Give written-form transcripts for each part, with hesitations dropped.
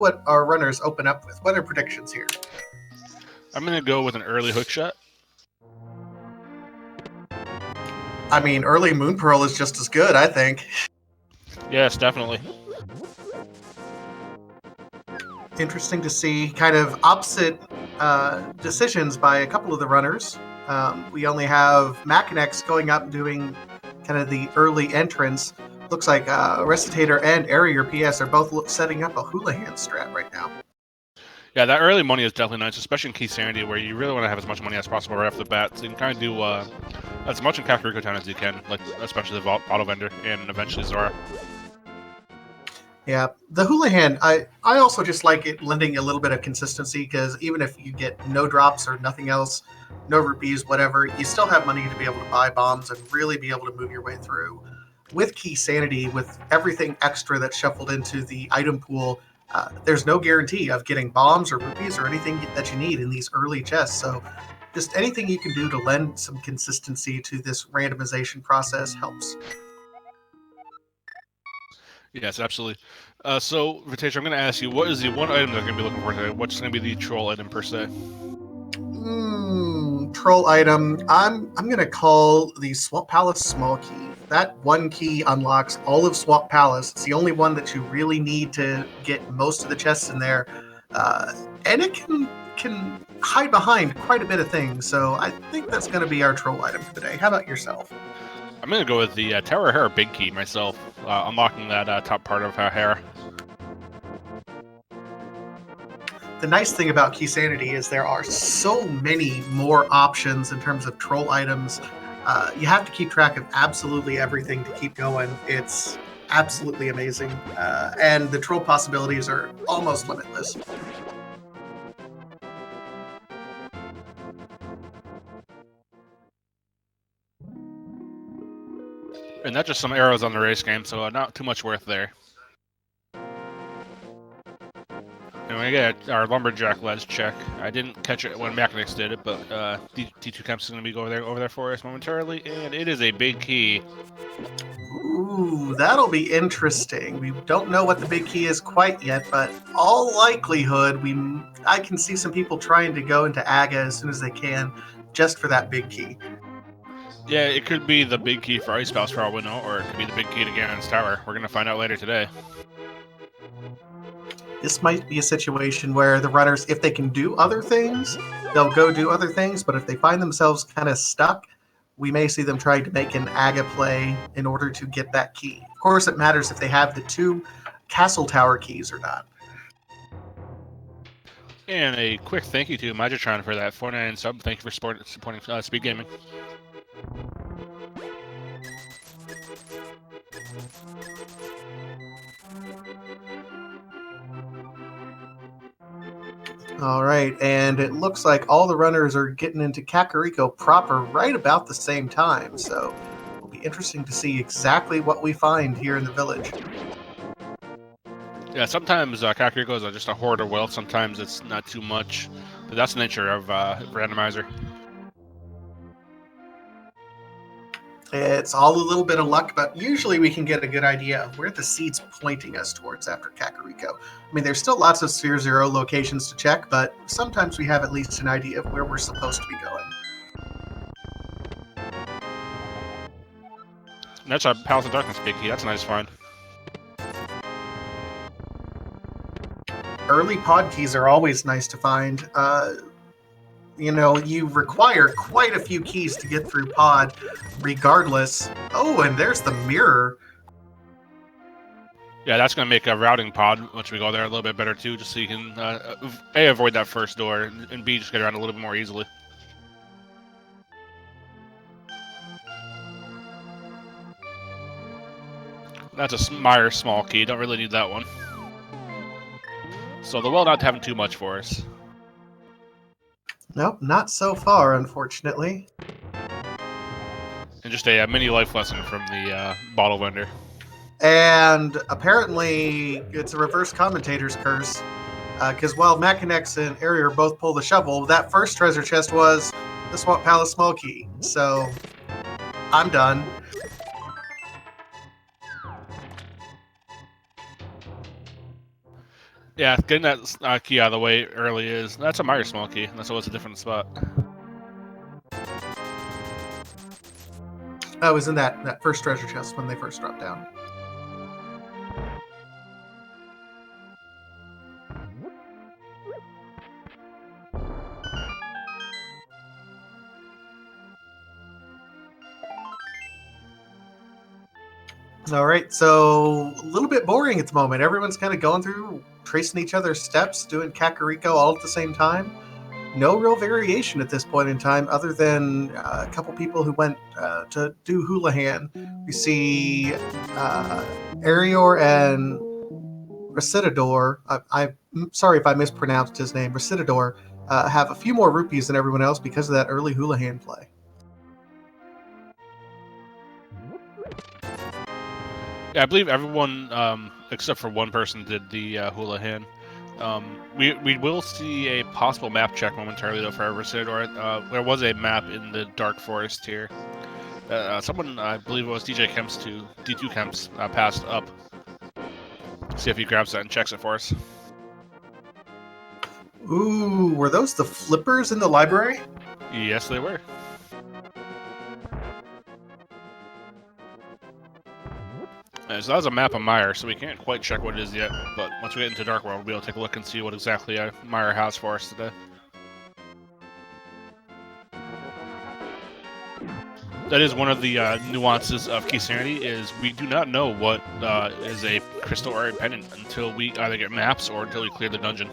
what our runners open up with. What are predictions here? I'm going to go with an early hook shot. I mean, early Moon Pearl is just as good, I think. Yes, definitely. Interesting to see kind of opposite decisions by a couple of the runners. We only have Makinx going up and doing kind of the early entrance. Looks like Recitador and ErirorPS are both setting up a Houlihan strat right now. Yeah, that early money is definitely nice, especially in Keysanity, where you really want to have as much money as possible right off the bat. So you can kind of do as much in Kakariko Town as you can, like especially the Auto Vendor and eventually Zora. Yeah, the Houlihan, I also just like it lending a little bit of consistency, because even if you get no drops or nothing else, no rupees, whatever, you still have money to be able to buy bombs and really be able to move your way through. With Keysanity, with everything extra that's shuffled into the item pool, there's no guarantee of getting bombs or rupees or anything that you need in these early chests. So just anything you can do to lend some consistency to this randomization process helps. Yes, absolutely. So, Vitation, I'm going to ask you, what is the one item that you're going to be looking for today? What's going to be the troll item per se? Troll item. I'm gonna call the Swamp Palace small key. That one key unlocks all of Swamp Palace. It's the only one that you really need to get most of the chests in there, and it can hide behind quite a bit of things. So I think that's gonna be our troll item for the day. How about yourself? I'm going to go with the Tower Hair Big Key myself, unlocking that top part of her hair. The nice thing about Keysanity is there are so many more options in terms of troll items. You have to keep track of absolutely everything to keep going. It's absolutely amazing. And the troll possibilities are almost limitless. And that's just some arrows on the race game, so not too much worth there. And we get our Lumberjack ledge check. I didn't catch it when Makinx did it, but d2kemps is going to be over there for us momentarily, and it is a big key. Ooh, that'll be interesting. We don't know what the big key is quite yet, but all likelihood, I can see some people trying to go into Aga as soon as they can, just for that big key. Yeah, it could be the big key for Ice Spouse for all we know, or it could be the big key to Ganon's Tower. We're going to find out later today. This might be a situation where the runners, if they can do other things, they'll go do other things, but if they find themselves kind of stuck, we may see them trying to make an Aga play in order to get that key. Of course, it matters if they have the 2 Castle Tower keys or not. And a quick thank you to Magitron for that 49 sub. Thank you for supporting Speed Gaming. All right, and it looks like all the runners are getting into Kakariko proper right about the same time, so it'll be interesting to see exactly what we find here in the village. Yeah, sometimes Kakariko is just a hoard of wealth, sometimes it's not too much, but that's the nature of Randomizer. It's all a little bit of luck, but usually we can get a good idea of where the seed's pointing us towards after Kakariko. I mean, there's still lots of Sphere Zero locations to check, but sometimes we have at least an idea of where we're supposed to be going. And that's our Palace of Darkness big key. That's a nice find. Early pod keys are always nice to find. You require quite a few keys to get through pod, regardless. Oh, and there's the mirror. Yeah, that's going to make a routing pod once we go there a little bit better, too, just so you can, A, avoid that first door, and B, just get around a little bit more easily. That's a Meyer small key. Don't really need that one. So the well not having too much for us. Nope, not so far, unfortunately. And just a mini life lesson from the bottle vendor. And apparently, it's a reverse commentator's curse. Because while Makinx and Eriror both pull the shovel, that first treasure chest was the Swamp Palace small key. So, I'm done. Yeah, getting that key out of the way early is... That's a Meyer small key. That's always a different spot. That was in that first treasure chest when they first dropped down. All right, so a little bit boring at the moment. Everyone's kind of going through, tracing each other's steps, doing Kakariko all at the same time. No real variation at this point in time, other than a couple people who went to do Houlihan. We see Erior and recitador. I'm sorry if I mispronounced his name. Recitador have a few more rupees than everyone else because of that early Houlihan play. Yeah, I believe everyone, except for one person, did the Houlihan. We will see a possible map check momentarily, though, for Recitador. There was a map in the Dark Forest here. Someone, I believe it was d2kemps, passed up. See if he grabs that and checks it for us. Ooh, were those the flippers in the library? Yes, they were. So that was a map of Meyer, so we can't quite check what it is yet, but once we get into Dark World, we'll be able to take a look and see what exactly Meyer has for us today. That is one of the nuances of Keysanity, is we do not know what is a crystal or a pendant until we either get maps or until we clear the dungeon.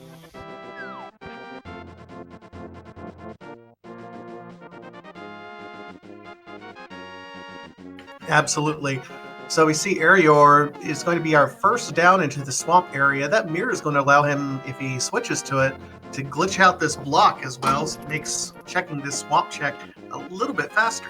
Absolutely. So we see Erior is going to be our first down into the swamp area. That mirror is going to allow him, if he switches to it, to glitch out this block as well. So it makes checking this swamp check a little bit faster.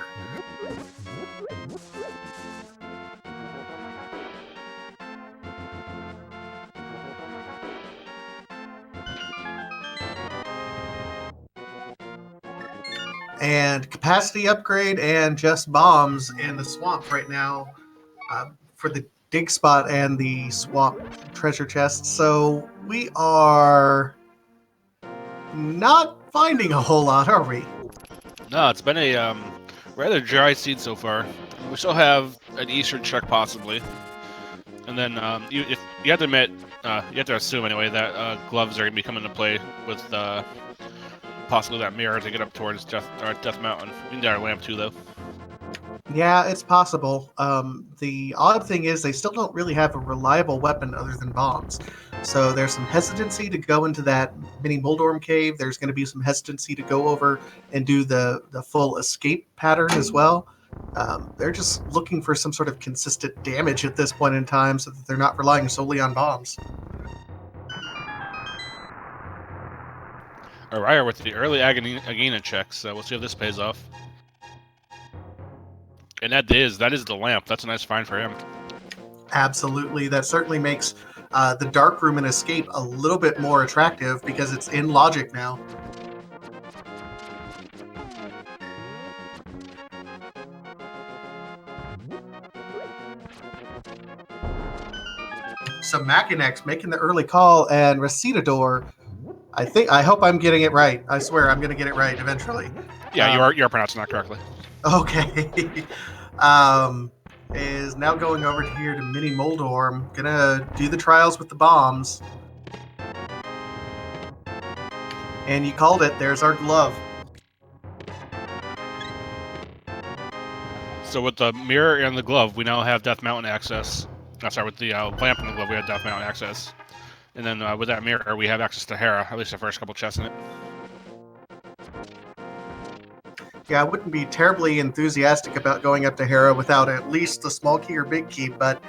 And capacity upgrade and just bombs in the swamp right now for the dig spot and the swamp treasure chest. So we are not finding a whole lot, are we? No, it's been a rather dry seed so far. We still have an Eastern check possibly, and then you have to admit, you have to assume anyway that gloves are gonna be coming into play with possibly that mirror to get up towards Death Mountain. We can get our lamp too, though. Yeah, it's possible. The odd thing is they still don't really have a reliable weapon other than bombs. So there's some hesitancy to go into that mini Moldorm cave. There's going to be some hesitancy to go over and do the full escape pattern as well. They're just looking for some sort of consistent damage at this point in time so that they're not relying solely on bombs. Erior with the early Agena checks, so we'll see if this pays off. And that is the lamp. That's a nice find for him. Absolutely. That certainly makes the dark room and escape a little bit more attractive because it's in logic now. So Makinx making the early call, and recitador, I hope I'm getting it right. I swear I'm going to get it right eventually. Yeah, you're pronouncing that correctly. Okay. Is now going over here to Mini Moldorm. Gonna do the trials with the bombs. And you called it. There's our glove. So with the mirror and the glove, we now have Death Mountain access. Sorry, with the lamp and the glove, we have Death Mountain access. And then with that mirror, we have access to Hera, at least the first couple chests in it. Yeah, I wouldn't be terribly enthusiastic about going up to Hera without at least the small key or big key, but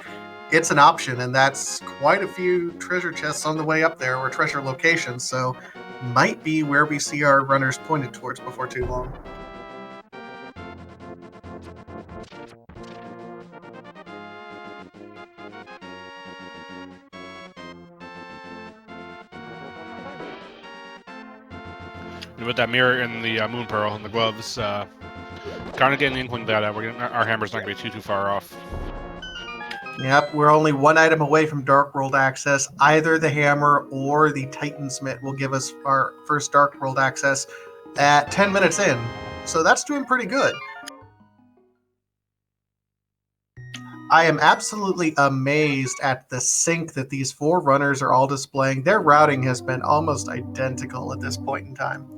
it's an option, and that's quite a few treasure chests on the way up there, or treasure locations, so might be where we see our runners pointed towards before too long. And with that mirror and the Moon Pearl and the gloves, kind of getting the inkling that our hammer's not going to be too far off. Yep, we're only one item away from Dark World access. Either the hammer or the Titansmith will give us our first Dark World access at 10 minutes in. So that's doing pretty good. I am absolutely amazed at the sync that these four runners are all displaying. Their routing has been almost identical at this point in time.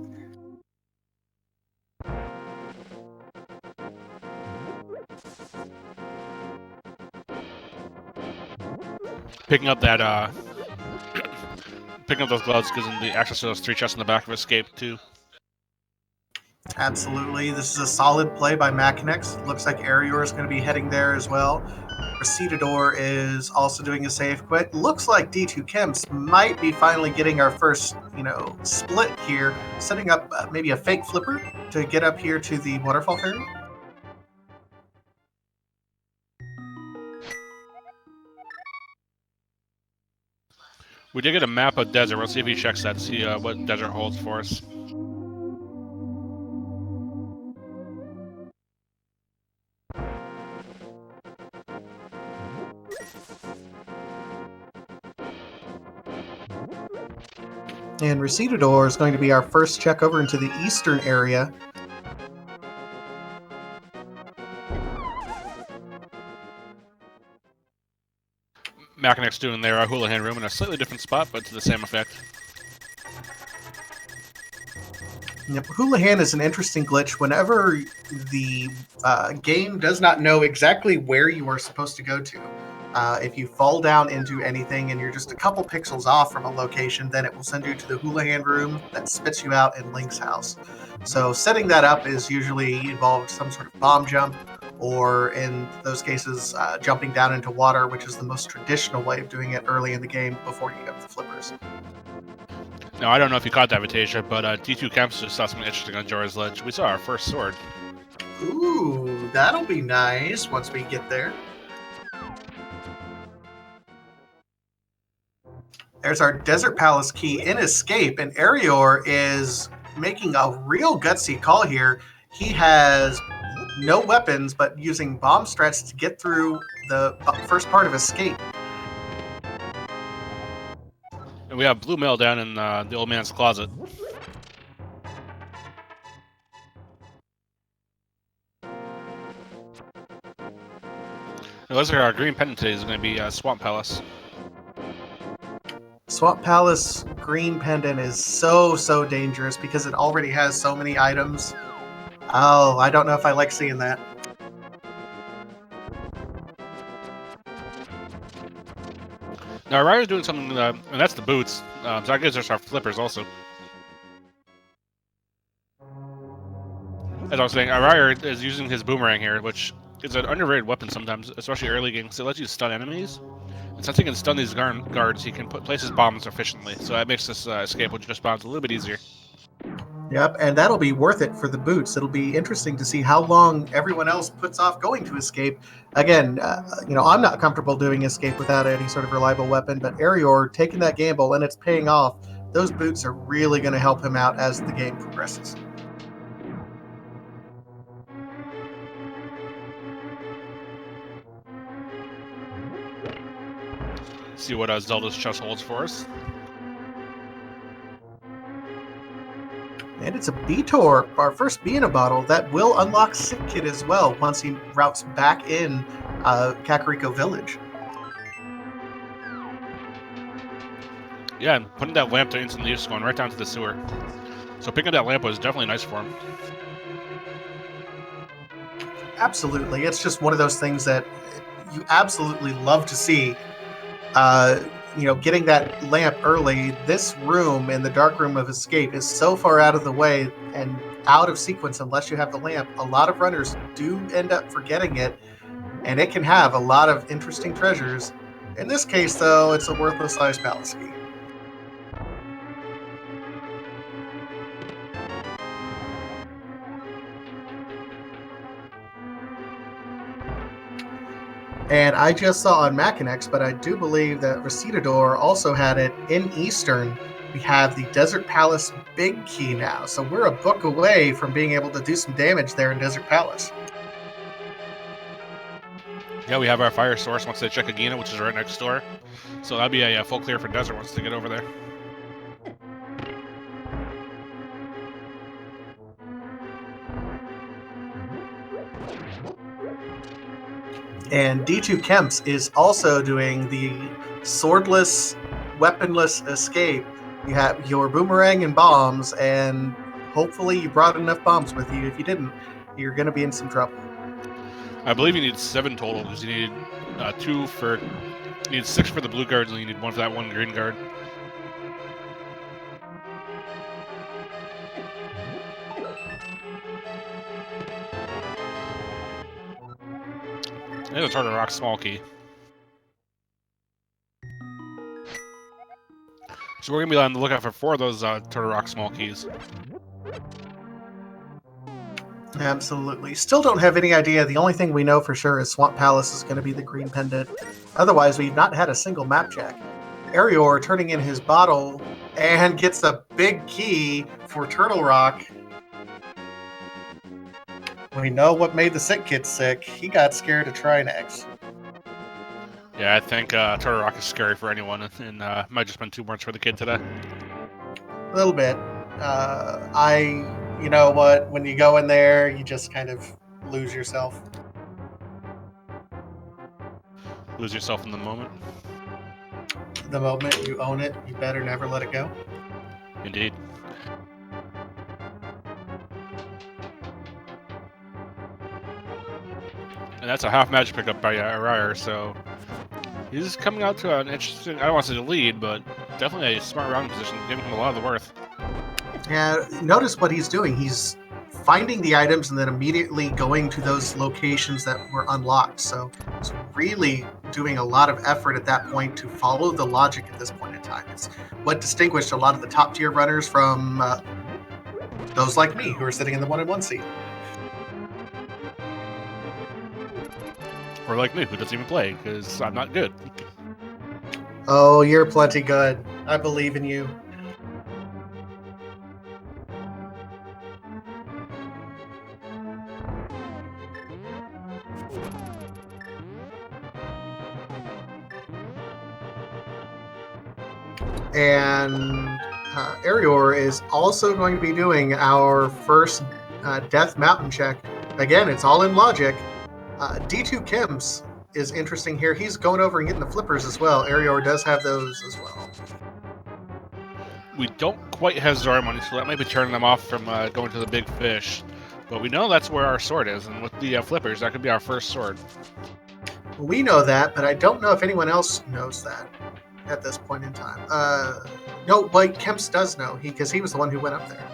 Picking up that, picking up those gloves gives him the access to those 3 chests in the back of Escape too. Absolutely. This is a solid play by Makinx. Looks like Erior is going to be heading there as well. Recitador is also doing a save quit. Looks like d2kemps might be finally getting our first, split here, setting up maybe a fake flipper to get up here to the waterfall ferry. We did get a map of desert. Let's see if he checks that to see what desert holds for us. And Recitador is going to be our first check over into the eastern area. Makinx doing their Houlihan room in a slightly different spot, but to the same effect. Yep, Houlihan is an interesting glitch. Whenever the game does not know exactly where you are supposed to go to, if you fall down into anything and you're just a couple pixels off from a location, then it will send you to the Houlihan room that spits you out in Link's house. So setting that up is usually involved some sort of bomb jump, or in those cases, jumping down into water, which is the most traditional way of doing it early in the game before you get the flippers. Now, I don't know if you caught that, Vitasia, but d2kemps just saw something interesting on Jorah's Ledge. We saw our first sword. Ooh, that'll be nice once we get there. There's our Desert Palace key in Escape, and Erior is making a real gutsy call here. He has no weapons, but using bomb strats to get through the first part of Escape. And we have Blue Mail down in the old man's closet. It looks like our green pendant today is going to be Swamp Palace. Swamp Palace green pendant is so dangerous because it already has so many items. Oh, I don't know if I like seeing that. Now, Ryder's doing something, and that's the boots. So that gives us our flippers also. As I was saying, Ryder is using his boomerang here, which is an underrated weapon sometimes, especially early games. It lets you stun enemies. And since he can stun these guards, he can place his bombs efficiently. So that makes this escape with just bombs a little bit easier. Yep, and that'll be worth it for the boots. It'll be interesting to see how long everyone else puts off going to Escape. Again, I'm not comfortable doing Escape without any sort of reliable weapon, but Erior taking that gamble, and it's paying off. Those boots are really going to help him out as the game progresses. See what Zelda's chest holds for us. And it's a B-Tor, our first bee in a bottle, that will unlock Sick Kid as well once he routes back in Kakariko Village. Yeah, and putting that lamp to instant use, going right down to the sewer. So picking up that lamp was definitely nice for him. Absolutely. It's just one of those things that you absolutely love to see. Getting that lamp early, this room in the dark room of Escape is so far out of the way and out of sequence unless you have the lamp. A lot of runners do end up forgetting it, and it can have a lot of interesting treasures. In this case, though, it's a worthless Ice Palace key. And I just saw on Makinx, but I do believe that Recitador also had it in Eastern. We have the Desert Palace big key now, so we're a book away from being able to do some damage there in Desert Palace. Yeah, we have our fire source once they check Agena, which is right next door. So that'll be a full clear for desert once they get over there. And d2kemps is also doing the swordless, weaponless escape. You have your boomerang and bombs, and hopefully you brought enough bombs with you. If you didn't, you're going to be in some trouble. I believe you need 7 total, because you need 2 for... You need 6 for the blue guards, and you need 1 for that 1 green guard. There's a Turtle Rock small key. So we're going to be on the lookout for 4 of those Turtle Rock small keys. Absolutely. Still don't have any idea. The only thing we know for sure is Swamp Palace is going to be the green pendant. Otherwise, we've not had a single map check. Erior turning in his bottle and gets a big key for Turtle Rock. We know what made the sick kid sick. He got scared of Trinex. Yeah, I think Turtle Rock is scary for anyone, and might just been too much for the kid today. A little bit. You know what? When you go in there, you just kind of lose yourself. Lose yourself in the moment. The moment you own it, you better never let it go. Indeed. And that's a half magic pickup by Eririr, so he's coming out to an interesting, I don't want to say the lead, but definitely a smart round position, giving him a lot of the worth. Yeah, notice what he's doing. He's finding the items and then immediately going to those locations that were unlocked. So he's really doing a lot of effort at that point to follow the logic at this point in time. It's what distinguished a lot of the top tier runners from those like me who are sitting in the 1-in-1 seat. Or like me, who doesn't even play, because I'm not good. Oh, you're plenty good. I believe in you. And Erior is also going to be doing our first Death Mountain check. Again, it's all in logic. d2kemps is interesting here. He's going over and getting the flippers as well. Erior does have those as well. We don't quite have Zora money, so that might be turning them off from going to the big fish. But we know that's where our sword is, and with the flippers, that could be our first sword. We know that, but I don't know if anyone else knows that at this point in time. No, but Kemps does know, because he was the one who went up there.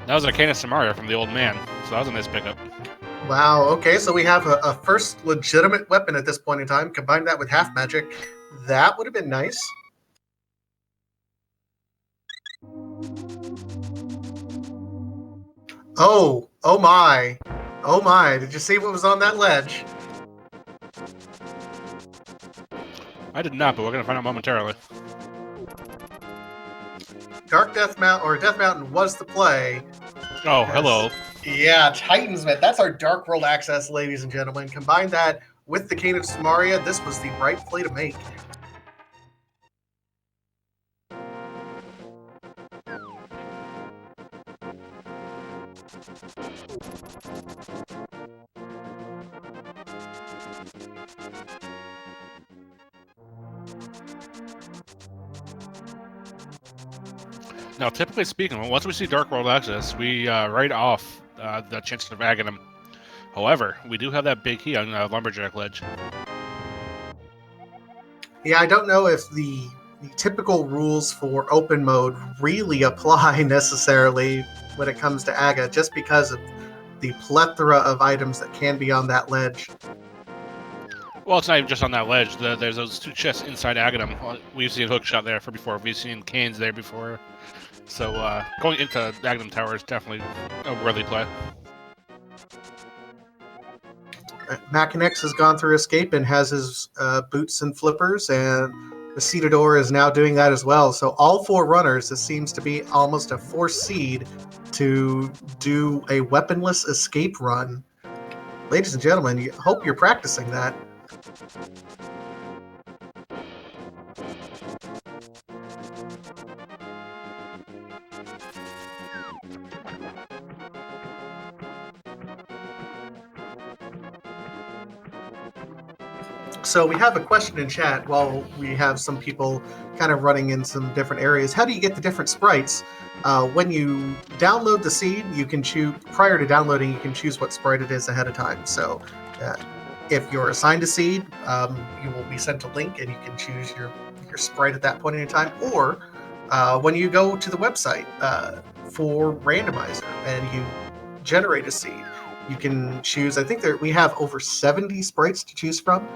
That was Arcana Samaria from the old man, so that was a nice pickup. Wow, okay, so we have a first legitimate weapon at this point in time. Combine that with half magic. That would have been nice. Oh my. Oh my, did you see what was on that ledge? I did not, but we're going to find out momentarily. Death Mountain was the play. Oh, hello. Yeah, Titan's Myth. That's our Dark World access, ladies and gentlemen. Combine that with the Cane of Samaria, this was the right play to make. Now, typically speaking, once we see Dark World access, we write off the chance of Aghanim. However, we do have that big key on Lumberjack Ledge. Yeah, I don't know if the typical rules for open mode really apply necessarily when it comes to Aga, just because of the plethora of items that can be on that ledge. Well, it's not even just on that ledge. There's those 2 chests inside Aghanim. We've seen Hookshot there before. We've seen Canes there before. So going into Aghanim Tower is definitely a worthy play. Makinx has gone through escape and has his boots and flippers, and recitador is now doing that as well. So all 4 runners, this seems to be almost a forced seed to do a weaponless escape run. Ladies and gentlemen, I hope you're practicing that. So we have a question in chat while we have some people kind of running in some different areas. How do you get the different sprites? When you download the seed, you can choose, prior to downloading, you can choose what sprite it is ahead of time. So if you're assigned a seed, you will be sent a link and you can choose your sprite at that point in time. Or when you go to the website for Randomizer and you generate a seed, you can choose, I think we have over 70 sprites to choose from.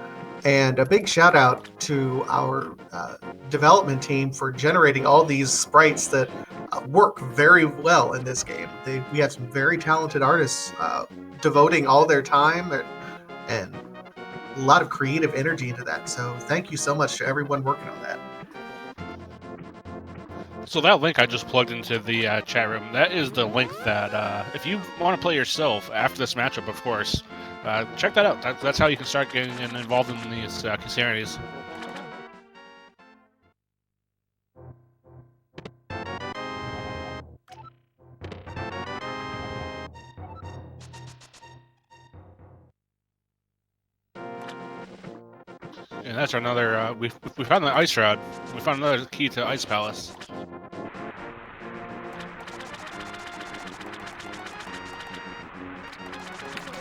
And a big shout out to our development team for generating all these sprites that work very well in this game. We have some very talented artists devoting all their time and a lot of creative energy into that. So thank you so much to everyone working on that. So that link I just plugged into the chat room, that is the link that, if you want to play yourself after this matchup, of course, check that out. That's how you can start getting involved in these Keysanities. And that's another, we found the Ice Rod. We found another key to Ice Palace.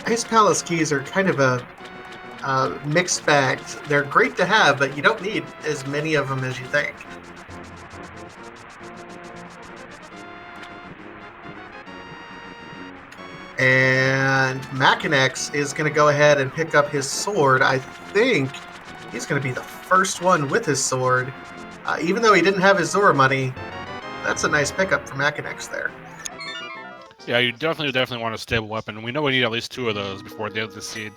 Ice Palace keys are kind of a mixed bag. They're great to have, but you don't need as many of them as you think. And Makinx is going to go ahead and pick up his sword. I think he's going to be the first one with his sword. Even though he didn't have his Zora money, that's a nice pickup for Makinx there. Yeah, you definitely want a stable weapon. We know we need at least 2 of those before the other seed.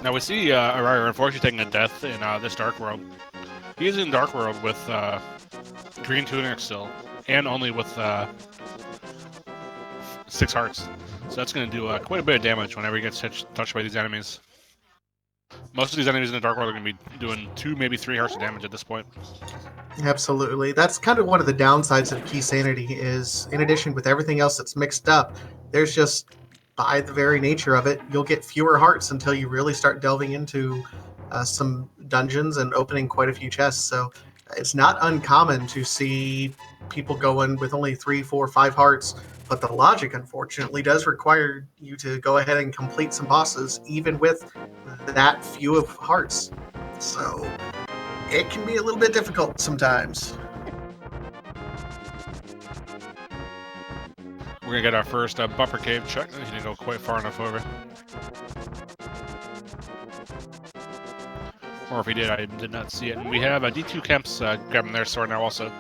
Now we see Eriror unfortunately taking a death in this Dark World. He's in Dark World with green tunic still, and only with 6 hearts. So that's going to do quite a bit of damage whenever he gets touched by these enemies. Most of these enemies in the Dark World are going to be doing 2, maybe 3 hearts of damage at this point. Absolutely. That's kind of one of the downsides of Keysanity is, in addition with everything else that's mixed up, there's just, by the very nature of it, you'll get fewer hearts until you really start delving into some dungeons and opening quite a few chests. So it's not uncommon to see people going with only 3, 4, 5 hearts, but the logic, unfortunately, does require you to go ahead and complete some bosses, even with that few of hearts. So it can be a little bit difficult sometimes. We're going to get our first bumper cave check. He didn't go quite far enough over. Or if he did, I did not see it. And we have d2kemps grabbing their sword now also.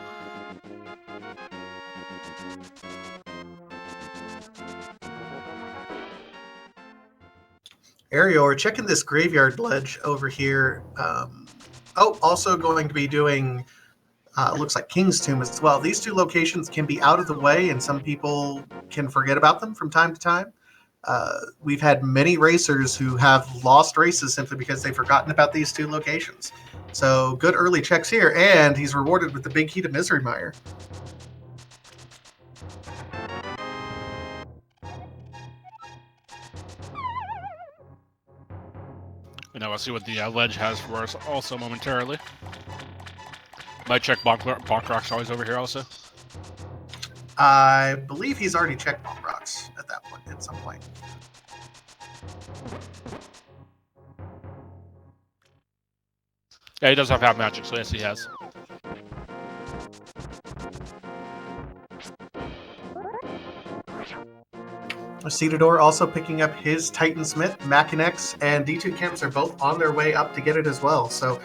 Erior, checking this graveyard ledge over here. Also going to be doing, looks like King's Tomb as well. These 2 locations can be out of the way, and some people can forget about them from time to time. We've had many racers who have lost races simply because they've forgotten about these 2 locations. So good early checks here, and he's rewarded with the big key to Misery Mire. And now we'll see what the ledge has for us also momentarily. Might check Bonk Rocks always over here also. I believe he's already checked Bonk Rocks at that point, at some point. Yeah, he does have magic, so yes, he has. Recitador also picking up his Titan Smith. Makinx and d2kemps are both on their way up to get it as well. So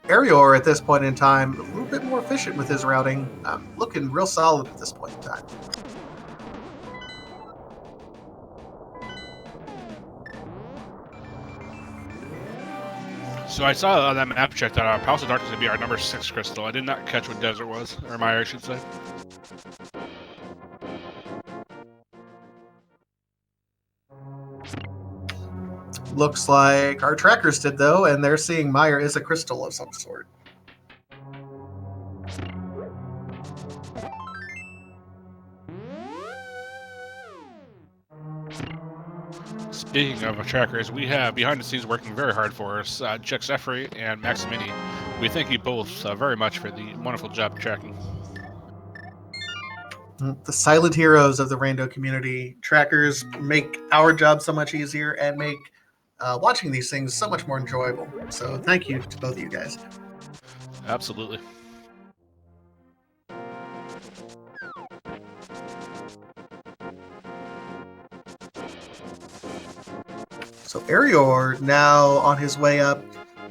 Erior at this point in time, a little bit more efficient with his routing, looking real solid at this point in time. So I saw on that map check that Palace of Darkness would be our number 6 crystal. I did not catch what desert was, or Mire, I should say. Looks like our trackers did, though, and they're seeing Mire is a crystal of some sort. Speaking of trackers, we have behind the scenes working very hard for us, Jack Zephyr and Maximini. We thank you both very much for the wonderful job tracking. The silent heroes of the rando community. Trackers make our job so much easier and make watching these things so much more enjoyable. So thank you to both of you guys. Absolutely. So Erior now on his way up,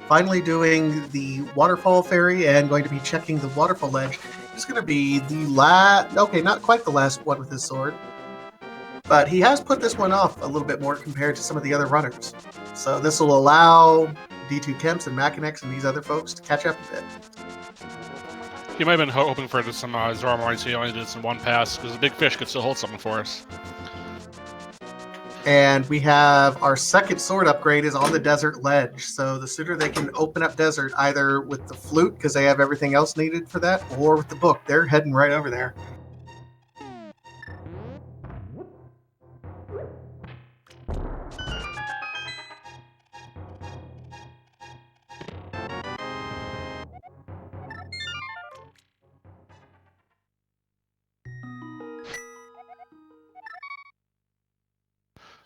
finally doing the waterfall ferry and going to be checking the waterfall ledge. He's going to be the last, okay, not quite the last one with his sword, but he has put this one off a little bit more compared to some of the other runners. So this will allow d2kemps and Makinx and these other folks to catch up a bit. He might have been hoping for some Zormite, so he only did some one pass, because the big fish could still hold something for us. And we have our second sword upgrade is on the desert ledge. So the sooner they can open up desert, either with the flute, because they have everything else needed for that, or with the book, they're heading right over there.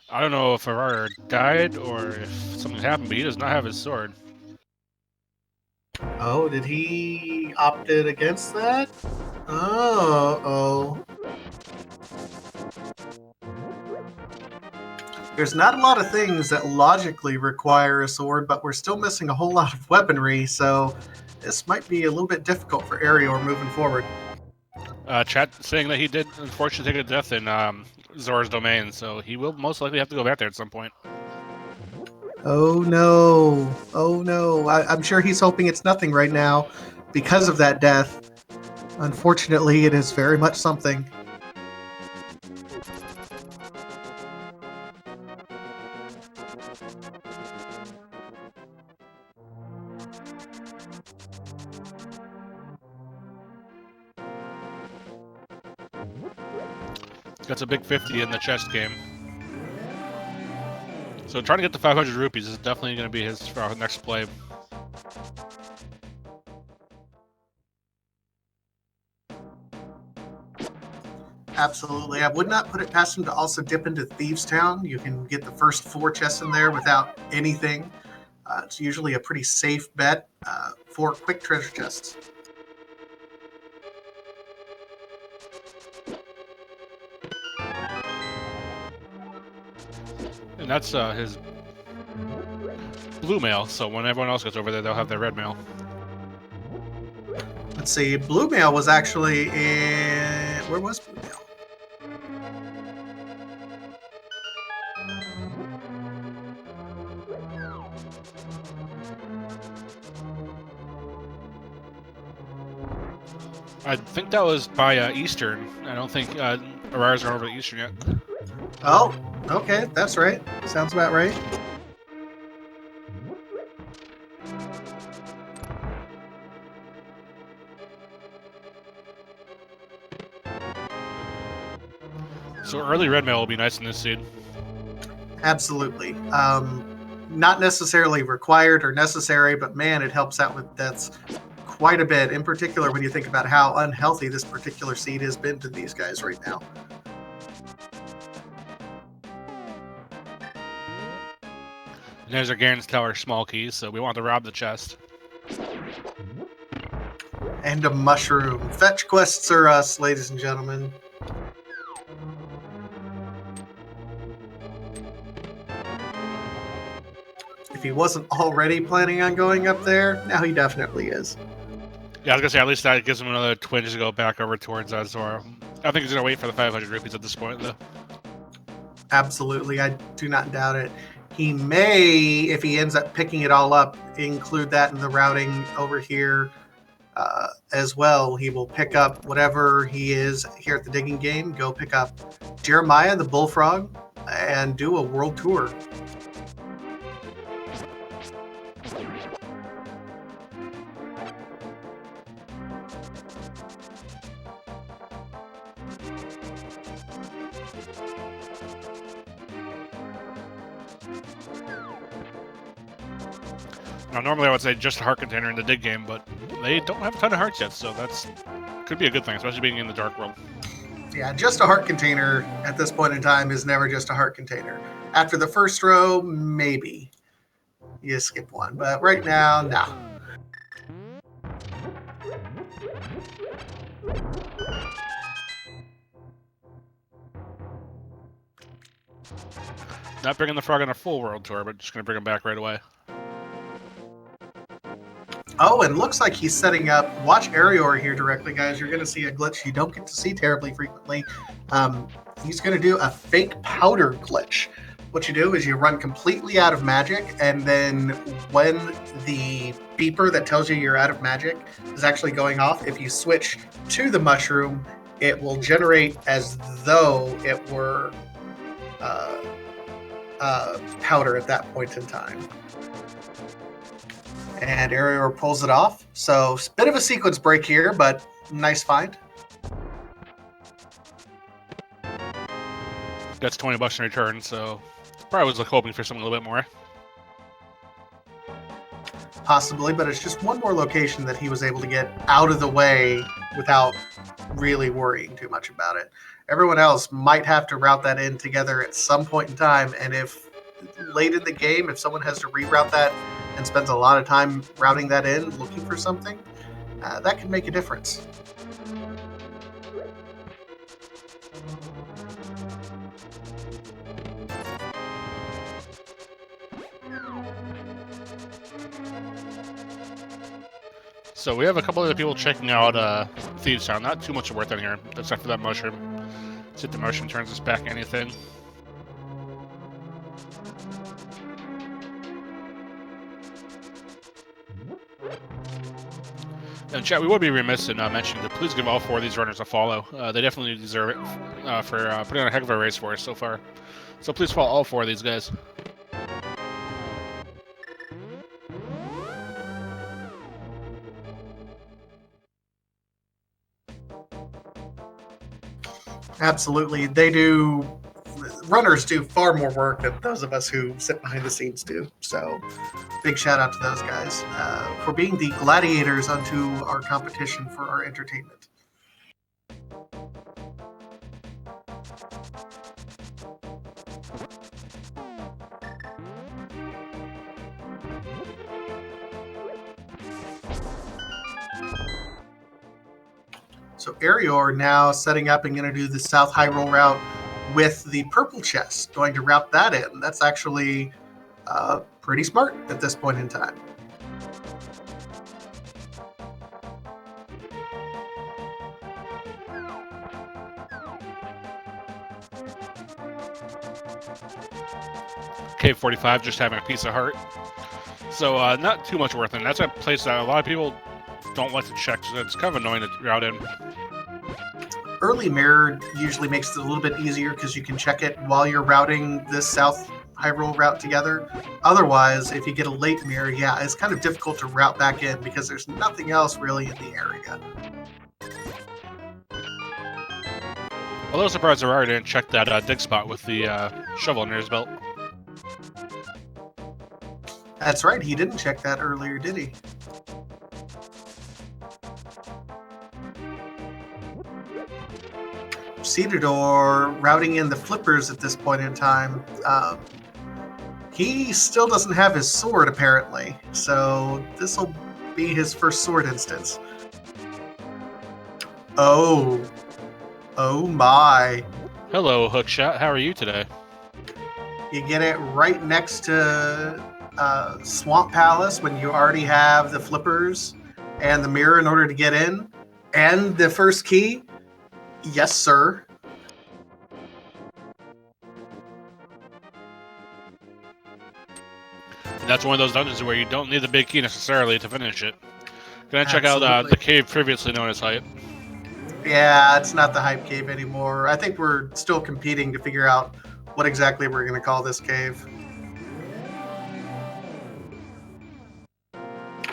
I don't know if Erior died or if something happened, but he does not have his sword. Oh, did he opted against that? Oh. There's not a lot of things that logically require a sword, but we're still missing a whole lot of weaponry, so this might be a little bit difficult for Erior moving forward. Chat saying that he did unfortunately take a death in Zora's domain, so he will most likely have to go back there at some point. Oh no. Oh no. I'm sure he's hoping it's nothing right now because of that death. Unfortunately, it is very much something. That's a big 50 in the chest game. So trying to get to 500 rupees is definitely going to be his next play. Absolutely. I would not put it past him to also dip into Thieves Town. You can get the first 4 chests in there without anything. It's usually a pretty safe bet for quick treasure chests. And that's his blue mail, so when everyone else goes over there, they'll have their red mail. Let's see, blue mail was actually in... Where was blue mail? I think that was by Eastern. I don't think Eriror's gone over to Eastern yet. Oh, okay, that's right. Sounds about right. So early red mail will be nice in this seed. Absolutely. Not necessarily required or necessary, but man, it helps out with deaths quite a bit, in particular when you think about how unhealthy this particular seed has been to these guys right now. And there's our Garen's Tower small keys, so we want to rob the chest. And a mushroom. Fetch quests are us, ladies and gentlemen. he wasn't already planning on going up there, now he definitely is. Yeah, I was gonna say, at least that gives him another twinge to go back over towards Azor. I think he's gonna wait for the 500 rupees at this point, though. Absolutely, I do not doubt it. He may, if he ends up picking it all up, include that in the routing over here as well. He will pick up whatever he is here at the digging game, go pick up Jeremiah the Bullfrog, and do a world tour. Now, normally I would say just a heart container in the dig game, but they don't have a ton of hearts yet, so that's could be a good thing, especially being in the dark world. Yeah, just a heart container at this point in time is never just a heart container. After the first row, maybe you skip one, but right now, no. Not bringing the frog on a full world tour, but just gonna bring him back right away. Oh, and looks like he's setting up. Watch Erior here directly, guys. You're going to see a glitch you don't get to see terribly frequently. He's going to do a fake powder glitch. What you do is you run completely out of magic, and then when the beeper that tells you you're out of magic is actually going off, if you switch to the mushroom, it will generate as though it were powder at that point in time. And Erior pulls it off. So, bit of a sequence break here, but nice find. That's $20 in return, so probably was hoping for something a little bit more. Possibly, but it's just one more location that he was able to get out of the way without really worrying too much about it. Everyone else might have to route that in together at some point in time, and if late in the game, if someone has to reroute that and spends a lot of time routing that in, looking for something, that can make a difference. So we have a couple other people checking out Thieves Town. Not too much worth in here, except for that mushroom. Let's see if the mushroom turns us back anything. And chat, we would be remiss in mentioning to please give all 4 of these runners a follow. They definitely deserve it for putting on a heck of a race for us so far. So please follow all 4 of these guys. Absolutely. Runners do far more work than those of us who sit behind the scenes do. So big shout out to those guys for being the gladiators unto our competition for our entertainment. So Erior now setting up and going to do the South Hyrule route with the purple chest, going to route that in. That's actually pretty smart at this point in time. Cave 45 just having a piece of heart. So not too much worth in. That's a place that a lot of people don't like to check, so it's kind of annoying to route in. Early mirror usually makes it a little bit easier because you can check it while you're routing this South Hyrule route together. Otherwise, if you get a late mirror, yeah, it's kind of difficult to route back in because there's nothing else really in the area. A little surprised Aurora didn't check that dig spot with the shovel under his belt. That's right, he didn't check that earlier, did he? Recitador routing in the flippers at this point in time. He still doesn't have his sword, apparently, so this will be his first sword instance. Oh my. Hello, Hookshot. How are you today? You get it right next to Swamp Palace when you already have the flippers and the mirror in order to get in, and the first key? Yes, sir. And that's one of those dungeons where you don't need the big key necessarily to finish it. Gonna check out Absolutely. the cave previously known as Hype. Yeah, it's not the Hype Cave anymore. I think we're still competing to figure out what exactly we're going to call this cave.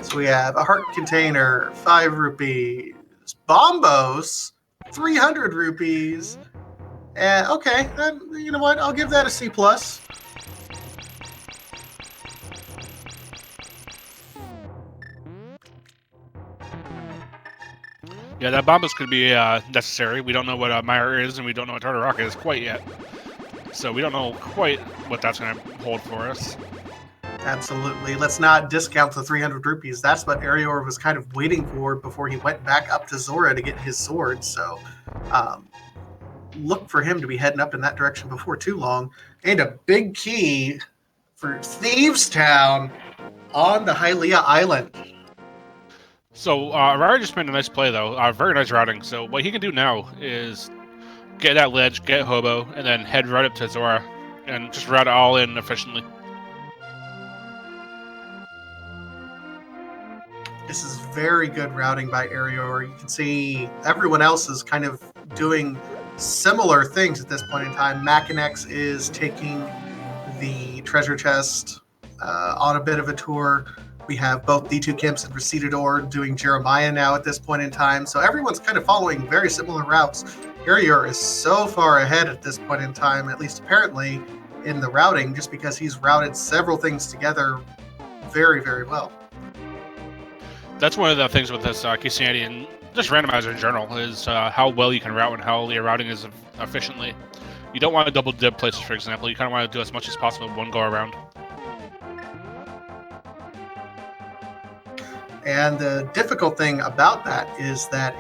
So we have a heart container, 5 rupees. Bombos, 300 rupees. And okay, then, you know what? I'll give that a C+. Yeah, that Bombus could be necessary. We don't know what Meyer is, and we don't know what Tartar Rock is quite yet. So we don't know quite what that's going to hold for us. Absolutely. Let's not discount the 300 rupees. That's what Erior was kind of waiting for before he went back up to Zora to get his sword. So look for him to be heading up in that direction before too long. And a big key for Thieves Town on the Hylia Island. So Rari just made a nice play, though. Very nice routing. So what he can do now is get that ledge, get Hobo, and then head right up to Zora and just route it all in efficiently. This is very good routing by Erior. You can see everyone else is kind of doing similar things at this point in time. Makinx is taking the treasure chest on a bit of a tour. We have both d2kemps and recitador doing Jeremiah now at this point in time. So everyone's kind of following very similar routes. Erior is so far ahead at this point in time, at least apparently, in the routing, just because he's routed several things together very, very well. That's one of the things with this Keysanity and just Randomizer in general is how well you can route and how your routing is efficiently. You don't want to double dip places, for example. You kind of want to do as much as possible in one go around. And the difficult thing about that is that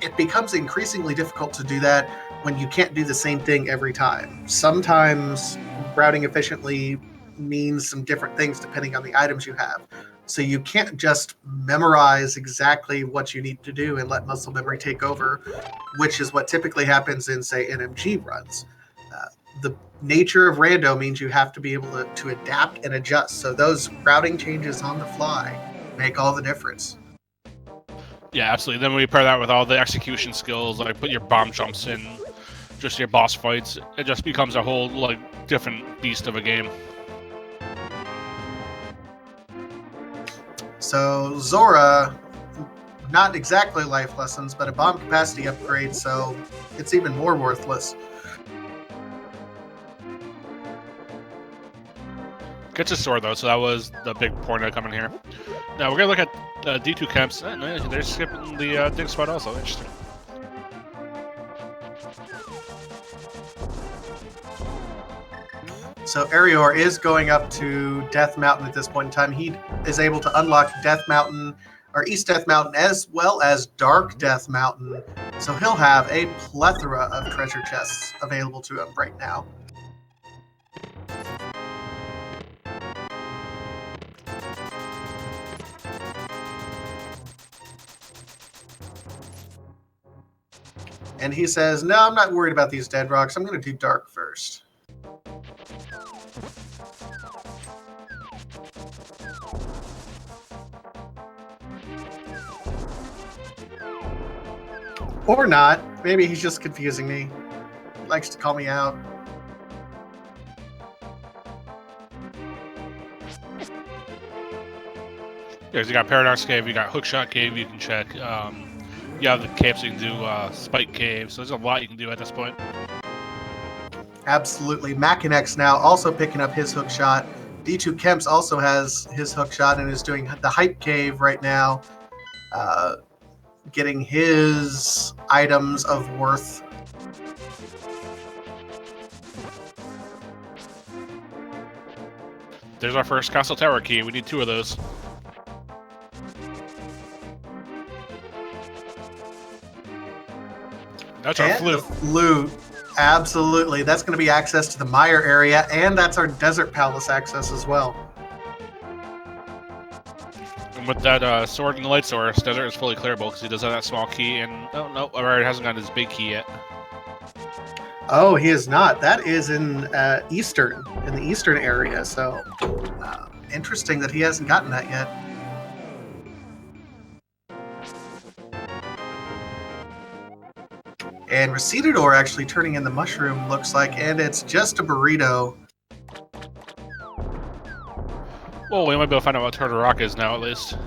it becomes increasingly difficult to do that when you can't do the same thing every time. Sometimes routing efficiently means some different things depending on the items you have. So you can't just memorize exactly what you need to do and let muscle memory take over, which is what typically happens in, say, NMG runs. The nature of rando means you have to be able to adapt and adjust. So those routing changes on the fly make all the difference. Yeah, absolutely. Then when you pair that with all the execution skills, like put your bomb jumps in, just your boss fights, it just becomes a whole different beast of a game. So Zora, not exactly life lessons, but a bomb capacity upgrade, so it's even more worthless. Gets a sword though, so that was the big point of coming here. Now we're gonna look at d2kemps. They're skipping the dig spot also. Interesting. So Erior is going up to Death Mountain at this point in time. He is able to unlock Death Mountain, or East Death Mountain, as well as Dark Death Mountain. So he'll have a plethora of treasure chests available to him right now. And he says, no, I'm not worried about these dead rocks. I'm going to do dark first. Or not. Maybe he's just confusing me. He likes to call me out. There's you got Paradox Cave, you got Hookshot Cave you can check. You have the caves you can do, Spike Cave, so there's a lot you can do at this point. Absolutely. Makinx now also picking up his hookshot. d2kemps also has his hookshot and is doing the Hype Cave right now, getting his items of worth. There's our first Castle Tower key. We need 2 of those. That's our flute. The flute. Absolutely. That's going to be access to the Meyer area, and that's our Desert Palace access as well. And with that sword and the light source, Desert is fully clearable because he does have that small key, and no, Rarior hasn't gotten his big key yet. Oh, he is not. That is in the eastern area. So interesting that he hasn't gotten that yet. And Recitador actually turning in the mushroom, looks like, and it's just a burrito. Well, we might be able to find out what Turtle Rock is now, at least.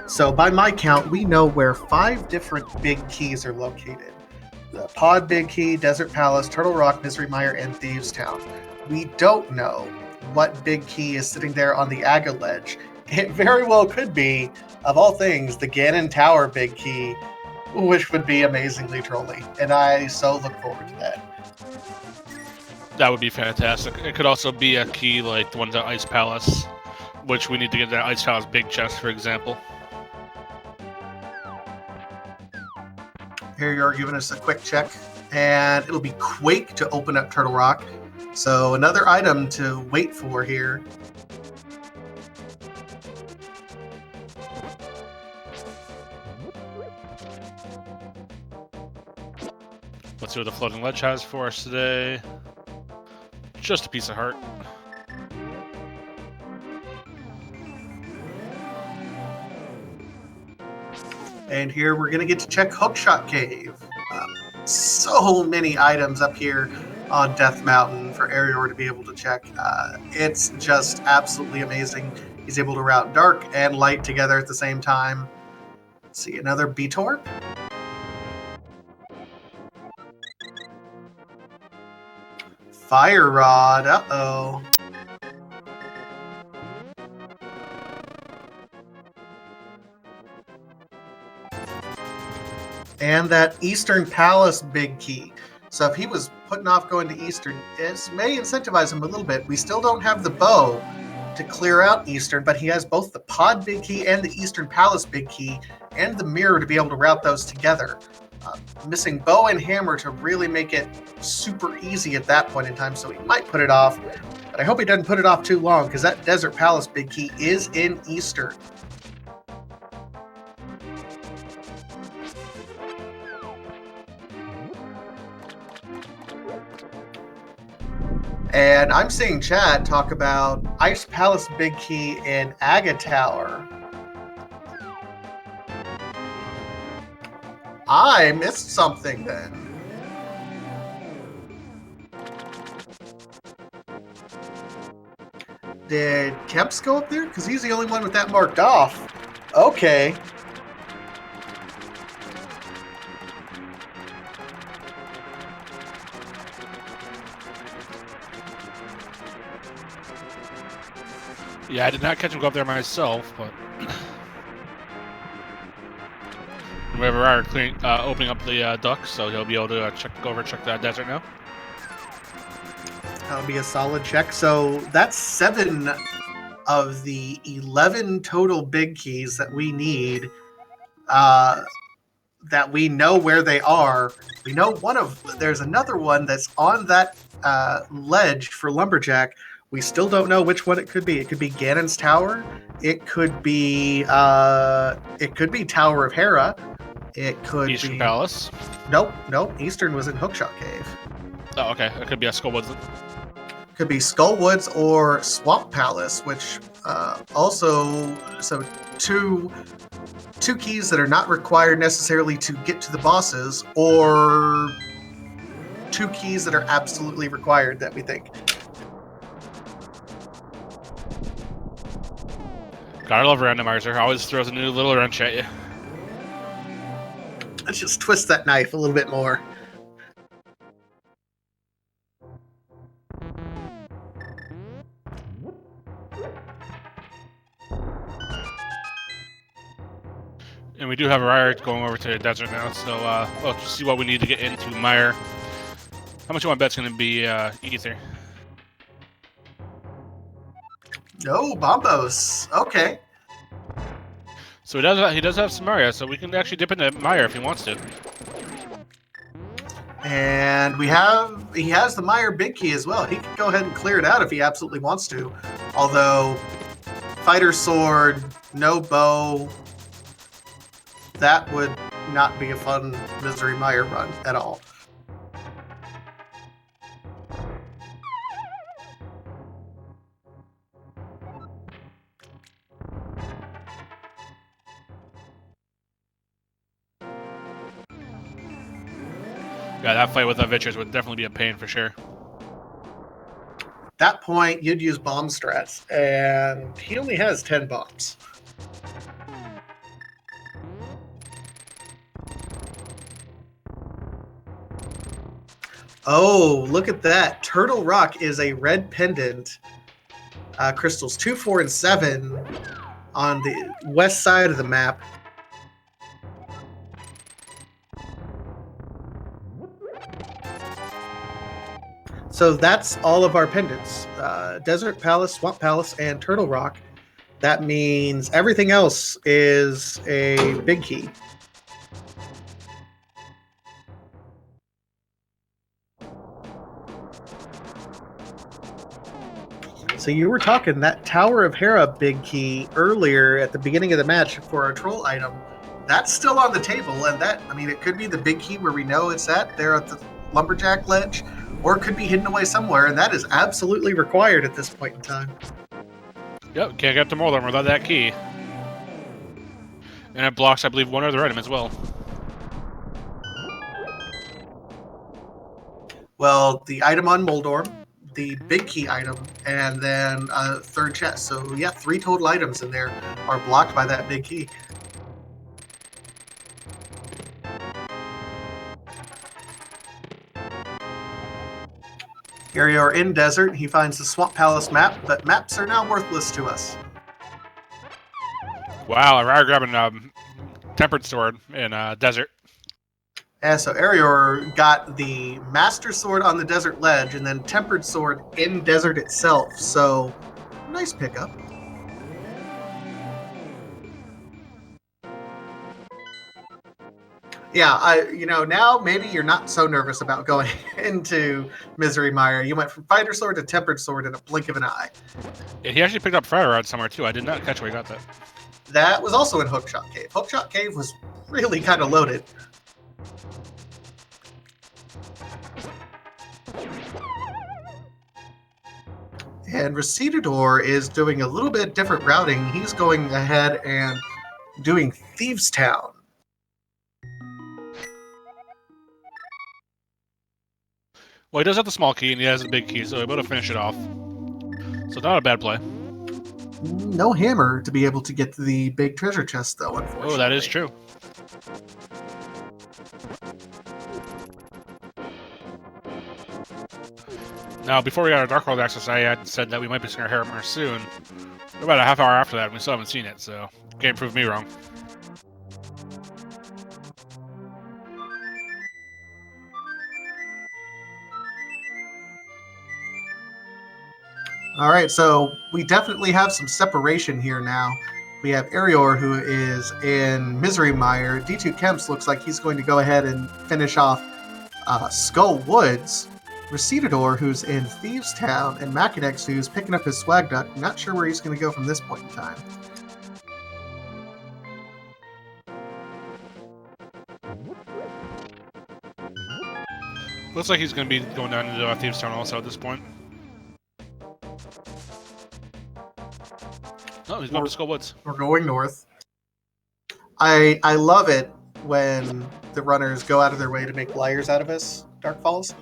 So by my count, we know where 5 different big keys are located. The Pod Big Key, Desert Palace, Turtle Rock, Misery Mire, and Thieves Town. We don't know what big key is sitting there on the Aga Ledge. It very well could be, of all things, the Ganon Tower big key, which would be amazingly trolly. And I so look forward to that. That would be fantastic. It could also be a key like the ones at Ice Palace, which we need to get that Ice Palace big chest, for example. Here you're giving us a quick check, and it'll be Quake to open up Turtle Rock. So another item to wait for here. Let's see what the Floating Ledge has for us today. Just a piece of heart. And here we're going to get to check Hookshot Cave. So many items up here on Death Mountain for Erior to be able to check. It's just absolutely amazing. He's able to route dark and light together at the same time. Let's see, another B-Torp. Fire Rod, uh-oh. And that Eastern Palace big key. So if he was putting off going to Eastern, it may incentivize him a little bit. We still don't have the bow to clear out Eastern, but he has both the Pod big key and the Eastern Palace big key and the mirror to be able to route those together. Missing bow and hammer to really make it super easy at that point in time, so he might put it off. But I hope he doesn't put it off too long, because that Desert Palace big key is in Eastern. And I'm seeing Chad talk about Ice Palace big key in Aga Tower. I missed something then. Did Kemps go up there? Because he's the only one with that marked off. Okay. Yeah, I did not catch him go up there myself, but we have Rarior opening up the duck, so he'll be able to check that desert now. That'll be a solid check. So that's 7 of the 11 total big keys that we need. That we know where they are. We know there's another one that's on that ledge for Lumberjack. We still don't know which one it could be. It could be Ganon's Tower. It could be Tower of Hera. It could Eastern be Palace. Nope. Eastern was in Hookshot Cave. Oh, okay. It could be a Skullwoods. Could be Skullwoods or Swamp Palace, which so two keys that are not required necessarily to get to the bosses, or 2 keys that are absolutely required that we think. Gotta love Randomizer. Always throws a new little wrench at you. Let's just twist that knife a little bit more. And we do have Rarior going over to the desert now, so let's see what we need to get into Mire. How much you want bet's gonna be Ether? No, Bombos. Okay. So he does have Samaria, so we can actually dip into Mire if he wants to. And he has the Meyer big key as well. He can go ahead and clear it out if he absolutely wants to. Although, fighter sword, no bow, that would not be a fun Misery Meyer run at all. Yeah, that fight with Vitchers would definitely be a pain for sure. At that point, you'd use bomb strats, and he only has 10 bombs. Oh, look at that. Turtle Rock is a red pendant. Crystals 2, 4, and 7 on the west side of the map. So that's all of our pendants. Desert Palace, Swamp Palace, and Turtle Rock. That means everything else is a big key. So you were talking that Tower of Hera big key earlier at the beginning of the match for our troll item. That's still on the table, and that, I mean, it could be the big key where we know it's at, there at the Lumberjack ledge, or it could be hidden away somewhere, and that is absolutely required at this point in time. Yep, can't get to more of them without that key. And it blocks, I believe, one other item as well. Well, the item on Moldorm, the big key item, and then a third chest. So yeah, 3 total items in there are blocked by that big key. Erior in desert, he finds the Swamp Palace map, but maps are now worthless to us. Wow, I'd rather grabbing Tempered Sword in desert. And so Erior got the Master Sword on the desert ledge and then Tempered Sword in desert itself. So, nice pickup. Yeah, now maybe you're not so nervous about going into Misery Mire. You went from Fighter Sword to Tempered Sword in a blink of an eye. Yeah, he actually picked up Fire Rod somewhere too. I did not catch where he got that. That was also in Hookshot Cave. Hookshot Cave was really kind of loaded. And Recitador is doing a little bit different routing. He's going ahead and doing Thieves Town. Well, he does have the small key and he has the big key, so he'll be able to finish it off. So not a bad play. No hammer to be able to get to the big treasure chest, though, unfortunately. Oh, that is true. Now, before we got our Dark World access, I had said that we might be seeing our hammer soon. About a half hour after that, and we still haven't seen it, so can't prove me wrong. All right, so we definitely have some separation here now. We have Erior, who is in Misery Mire. d2kemps looks like he's going to go ahead and finish off Skull Woods. Recitador, who's in Thieves Town, and Makinx, who's picking up his swag duck. Not sure where he's going to go from this point in time. Looks like he's going to be going down into Thieves Town also at this point. Oh, he's going to Skull Woods. We're going north. I love it when the runners go out of their way to make liars out of us, Dark Falls.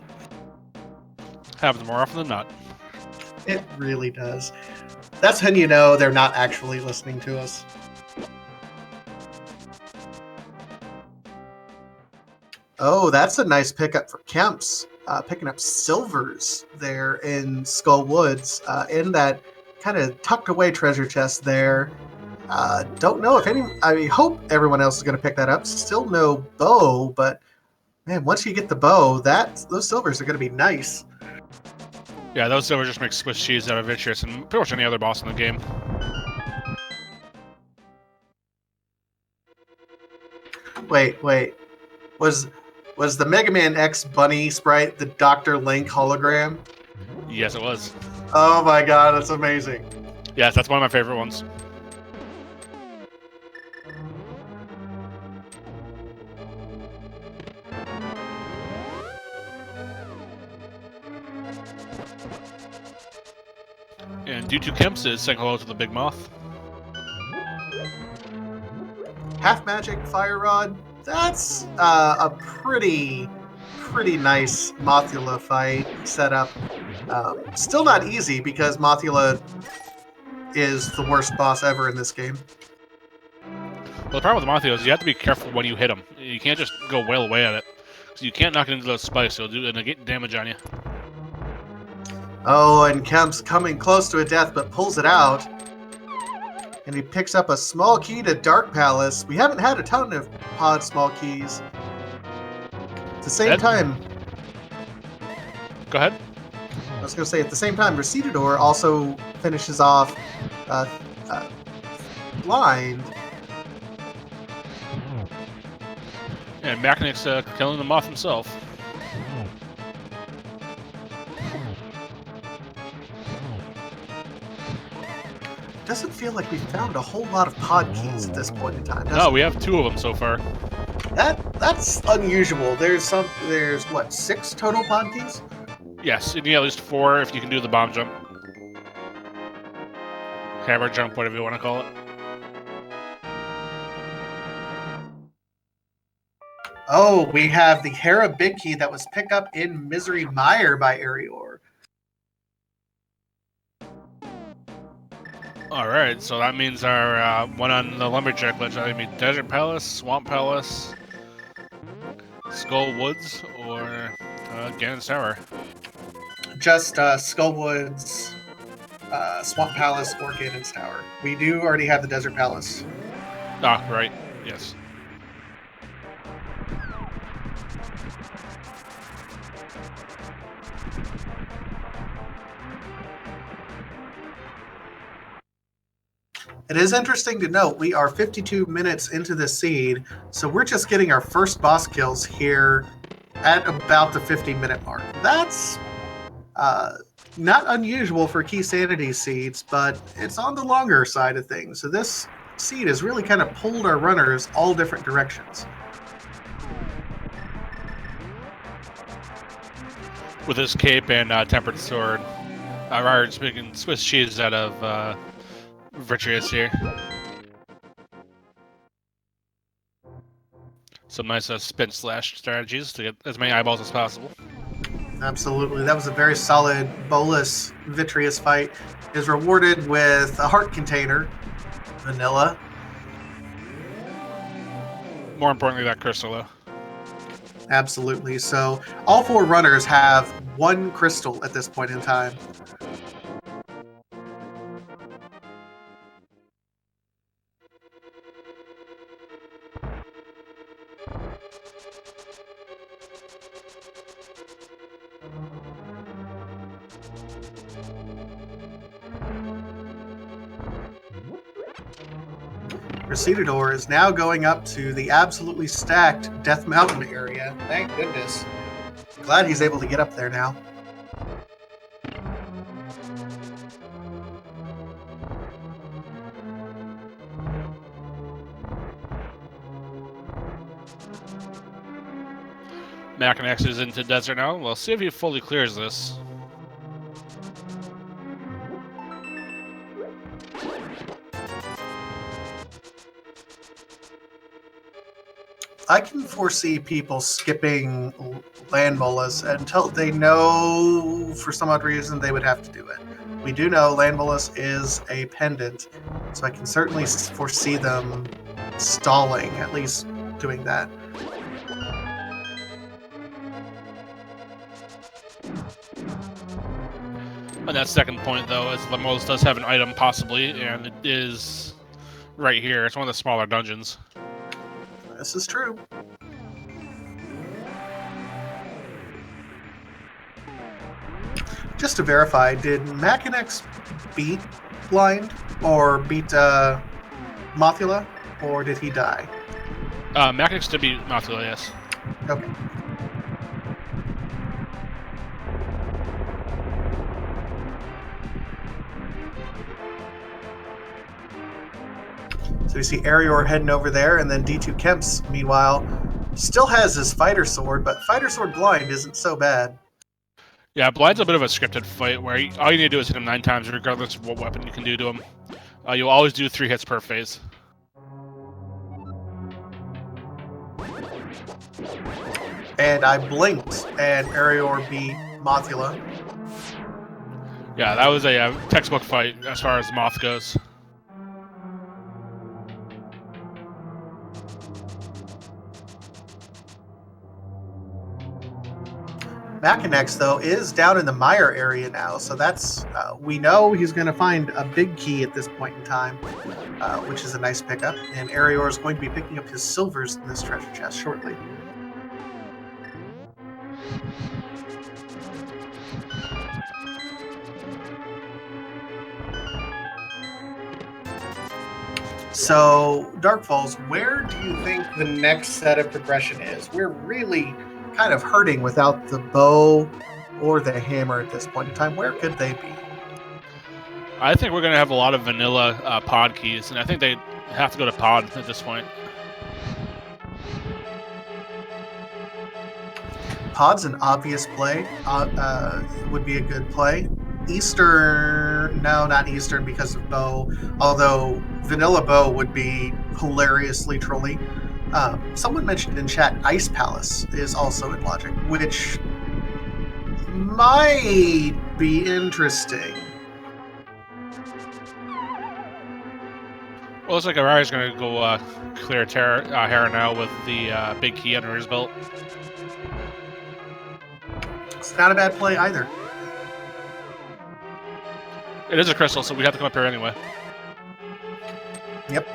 Happens more often than not. It really does. That's when you know they're not actually listening to us. Oh, that's a nice pickup for Kemps. Picking up silvers there in Skull Woods in that kind of tucked away treasure chest there. Don't know if I hope everyone else is going to pick that up. Still no bow, but man, once you get the bow, those silvers are going to be nice. Yeah, those silvers just make Swiss cheese out of Vitreous and pretty much any other boss in the game. Wait. Was Was the Mega Man X bunny sprite the Dr. Link hologram? Yes, it was. Oh my god, that's amazing. Yes, that's one of my favorite ones. And d2kemps is saying hello to the Big Moth. Half Magic Fire Rod. That's a pretty nice Mothula fight setup. Still not easy because Mothula is the worst boss ever in this game. Well, the problem with Mothula is you have to be careful when you hit him. You can't just go wail away at it. So you can't knock it into those spikes, it'll do negate damage on you. Oh, and Kemp's coming close to a death, but pulls it out. And he picks up a small key to Dark Palace. We haven't had a ton of pod small keys. At the same time... Go ahead. I was going to say, at the same time, Recitador also finishes off Blind. And Makinx killing the Moth himself. Doesn't feel like we've found a whole lot of pod keys at this point in time. No, we have 2 of them so far. That's unusual. There's what, 6 total pod keys? Yes, you need at least 4 if you can do the bomb jump. Hammer jump, whatever you want to call it. Oh, we have the Hera Big Key that was picked up in Misery Mire by Erior. Alright, so that means our one on the Lumberjack ledge either be Desert Palace, Swamp Palace, Skull Woods, or Ganon's Tower. Just Skullwoods, Swamp Palace, or Ganon's Tower. We do already have the Desert Palace. Ah, right. Yes. It is interesting to note we are 52 minutes into this seed, so we're just getting our first boss kills here at about the 50-minute mark. That's not unusual for Keysanity seeds, but it's on the longer side of things. So this seed has really kind of pulled our runners all different directions. With his cape and tempered sword, Ryard's making Swiss cheese out of Vitreous here. Some nice spin slash strategies to get as many eyeballs as possible. Absolutely. That was a very solid Bolus Vitreous fight. Is rewarded with a heart container, vanilla. More importantly, that crystal though. Absolutely. So all 4 runners have 1 crystal at this point in time. Recitador is now going up to the absolutely stacked Death Mountain area. Thank goodness. Glad he's able to get up there now. Makinx is into desert now. We'll see if he fully clears this. I can foresee people skipping Land Molus until they know for some odd reason they would have to do it. We do know Land Molus is a pendant, so I can certainly foresee them stalling, at least doing that. On that second point, though, is the Molus does have an item, possibly, and it is right here. It's one of the smaller dungeons. This is true. Just to verify, did Makinx beat Blind or beat Mothula, or did he die? Makinx did beat Mothula, yes. Okay. So you see Erior heading over there, and then d2kemps, meanwhile, still has his fighter sword, but fighter sword blind isn't so bad. Yeah, blind's a bit of a scripted fight where all you need to do is hit him 9 times, regardless of what weapon you can do to him. You'll always do 3 hits per phase. And I blinked, and Erior beat Mothula. Yeah, that was a textbook fight as far as Moth goes. Makinx, though, is down in the mire area now, so that's we know he's going to find a big key at this point in time, which is a nice pickup. And Erior is going to be picking up his silvers in this treasure chest shortly. So, Darkfalls, where do you think the next set of progression is? We're really kind of hurting without the bow or the hammer at this point in time. Where could they be? I think we're going to have a lot of vanilla pod keys, and I think they have to go to pod at this point. Pod's an obvious play. Would be a good play. Eastern, no, not Eastern because of bow. Although vanilla bow would be hilariously trolly. Someone mentioned in chat Ice Palace is also in Logic, which might be interesting. Well, looks like Arai's going to go clear Hera now with the big key under his belt. It's not a bad play either. It is a crystal, so we have to come up here anyway. Yep.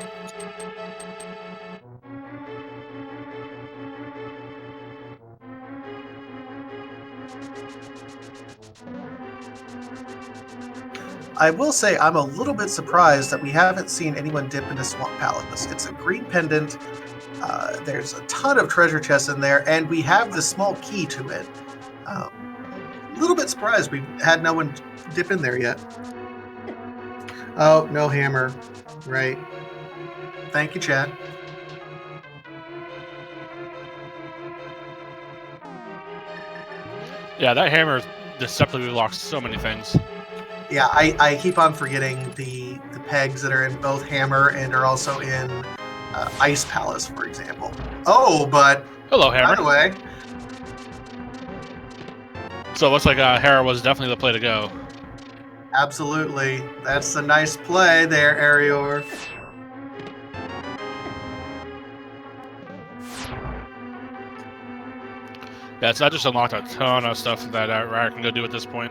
I will say I'm a little bit surprised that we haven't seen anyone dip into Swamp Palace. It's a green pendant. There's a ton of treasure chests in there, and we have the small key to it. A little bit surprised we had no one dip in there yet. Oh, no hammer. Right. Thank you, Chad. Yeah, that hammer deceptively locks so many things. Yeah, I keep on forgetting the pegs that are in both hammer and are also in Ice Palace, for example. Oh, but hello, hammer. By the way, so it looks like Hera was definitely the play to go. Absolutely, that's a nice play there, Erior. Yeah, it's not just unlocked a ton of stuff that Ryer can go do at this point.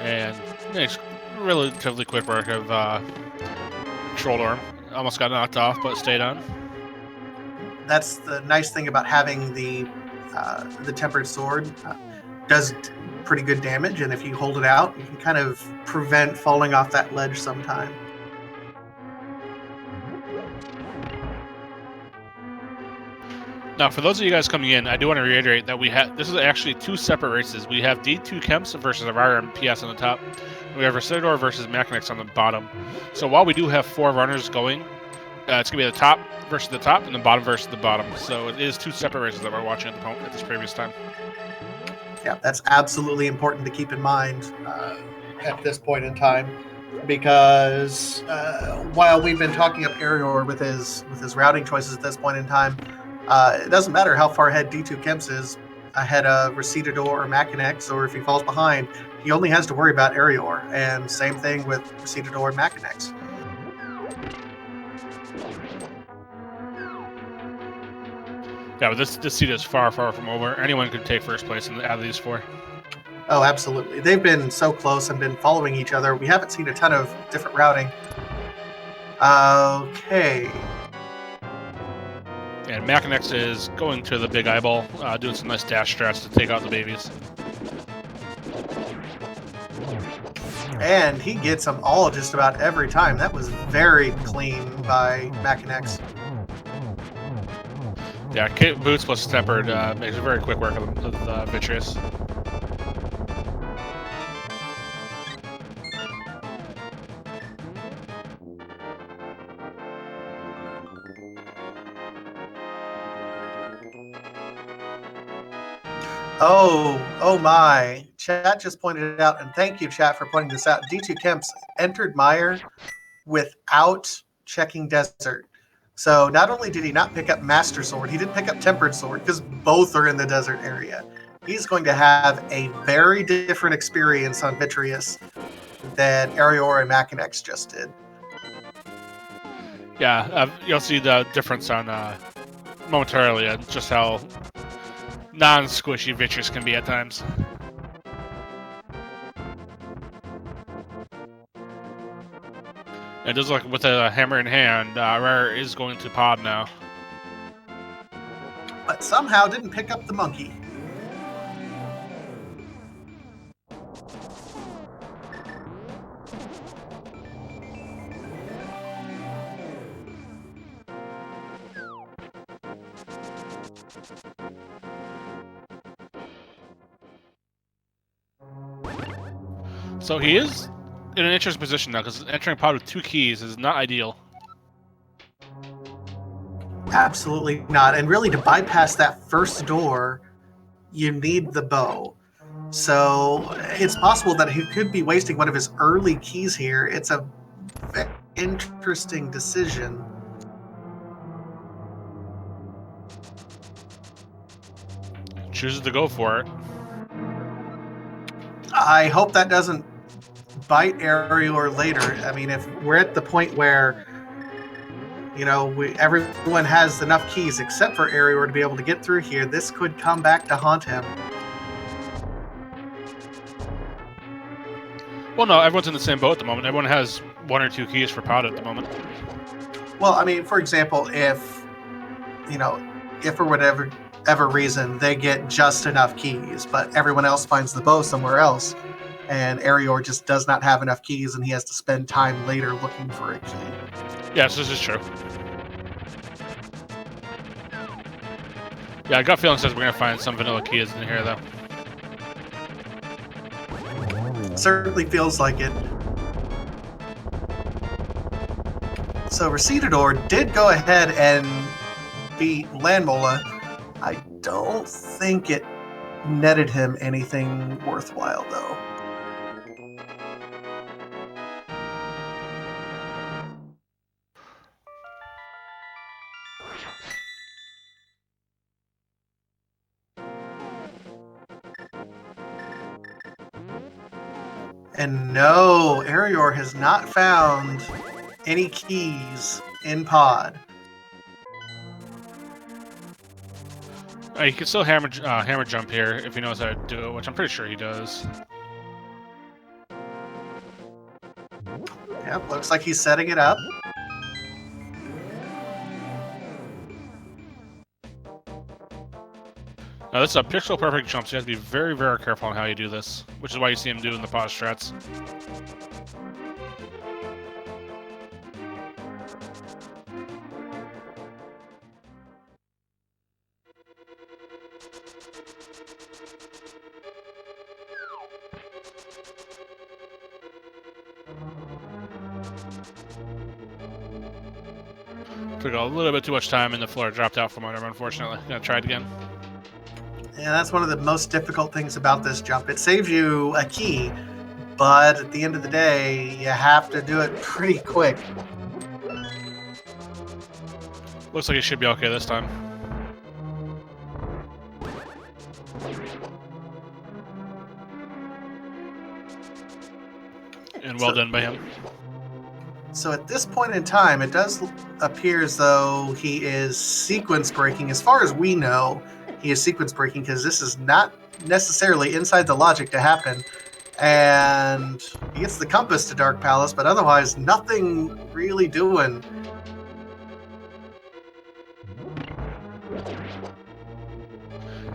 And next, relatively quick work of Control Arm. Almost got knocked off, but stayed on. That's the nice thing about having the tempered sword. Does pretty good damage, and if you hold it out, you can kind of prevent falling off that ledge sometime. Now, for those of you guys coming in, I do want to reiterate that this is actually 2 separate races. We have d2kemps versus ErirorPS on the top. We have recitador versus Makinx on the bottom. So while we do have 4 runners going, it's going to be the top versus the top and the bottom versus the bottom. So it is 2 separate races that we're watching at this previous time. Yeah, that's absolutely important to keep in mind at this point in time, because while we've been talking up Erior with his routing choices at this point in time, it doesn't matter how far ahead d2kemps is ahead of recitador or Makinx, or if he falls behind, he only has to worry about Erior, and same thing with recitador and Makinx. Yeah, but this seat is far, far from over. Anyone could take first place out of these 4. Oh, absolutely. They've been so close and been following each other. We haven't seen a ton of different routing. Okay. And Makinx is going to the big eyeball, doing some nice dash strats to take out the babies. And he gets them all just about every time. That was very clean by Makinx. Yeah, boots plus tempered makes very quick work of Vitreous. Oh my. Chat just pointed it out, and thank you, chat, for pointing this out. d2kemps entered Mire without checking Desert. So not only did he not pick up Master Sword, he didn't pick up Tempered Sword, because both are in the desert area. He's going to have a very different experience on Vitreous than Erior and Makinx just did. Yeah, you'll see the difference on momentarily and just how non-squishy Vitreous can be at times. It does look with a hammer in hand, Rare is going to pod now. But somehow didn't pick up the monkey. So he is in an interesting position now, because entering pod with 2 keys is not ideal. Absolutely not. And really, to bypass that first door, you need the bow. So it's possible that he could be wasting one of his early keys here. It's a very interesting decision. Chooses to go for it. I hope that doesn't bite Erior later. I mean, if we're at the point where, you know, everyone has enough keys except for Erior to be able to get through here, this could come back to haunt him. Well, no, everyone's in the same boat at the moment. Everyone has 1 or 2 keys for pod at the moment. Well, I mean, for example, if, you know, if for whatever reason they get just enough keys, but everyone else finds the bow somewhere else, and Erior just does not have enough keys and he has to spend time later looking for a key. Yes, this is true. Yeah, I got feeling says we're going to find some vanilla keys in here, though. Certainly feels like it. So Recitador did go ahead and beat Landmola. I don't think it netted him anything worthwhile, though. And no, Erior has not found any keys in pod. He can still hammer jump here if he knows how to do it, which I'm pretty sure he does. Yep, looks like he's setting it up. Now this is a pixel perfect jump, so you have to be very, very careful on how you do this, which is why you see him doing the pause strats. Took a little bit too much time and the floor dropped out from under him, unfortunately. Gonna try it again. Yeah, that's one of the most difficult things about this jump. It saves you a key, but at the end of the day, you have to do it pretty quick. Looks like it should be okay this time. And well done by him. So at this point in time, it does appear as though he is sequence breaking. As far as we know, he is sequence breaking because this is not necessarily inside the logic to happen. And he gets the compass to Dark Palace, but otherwise nothing really doing.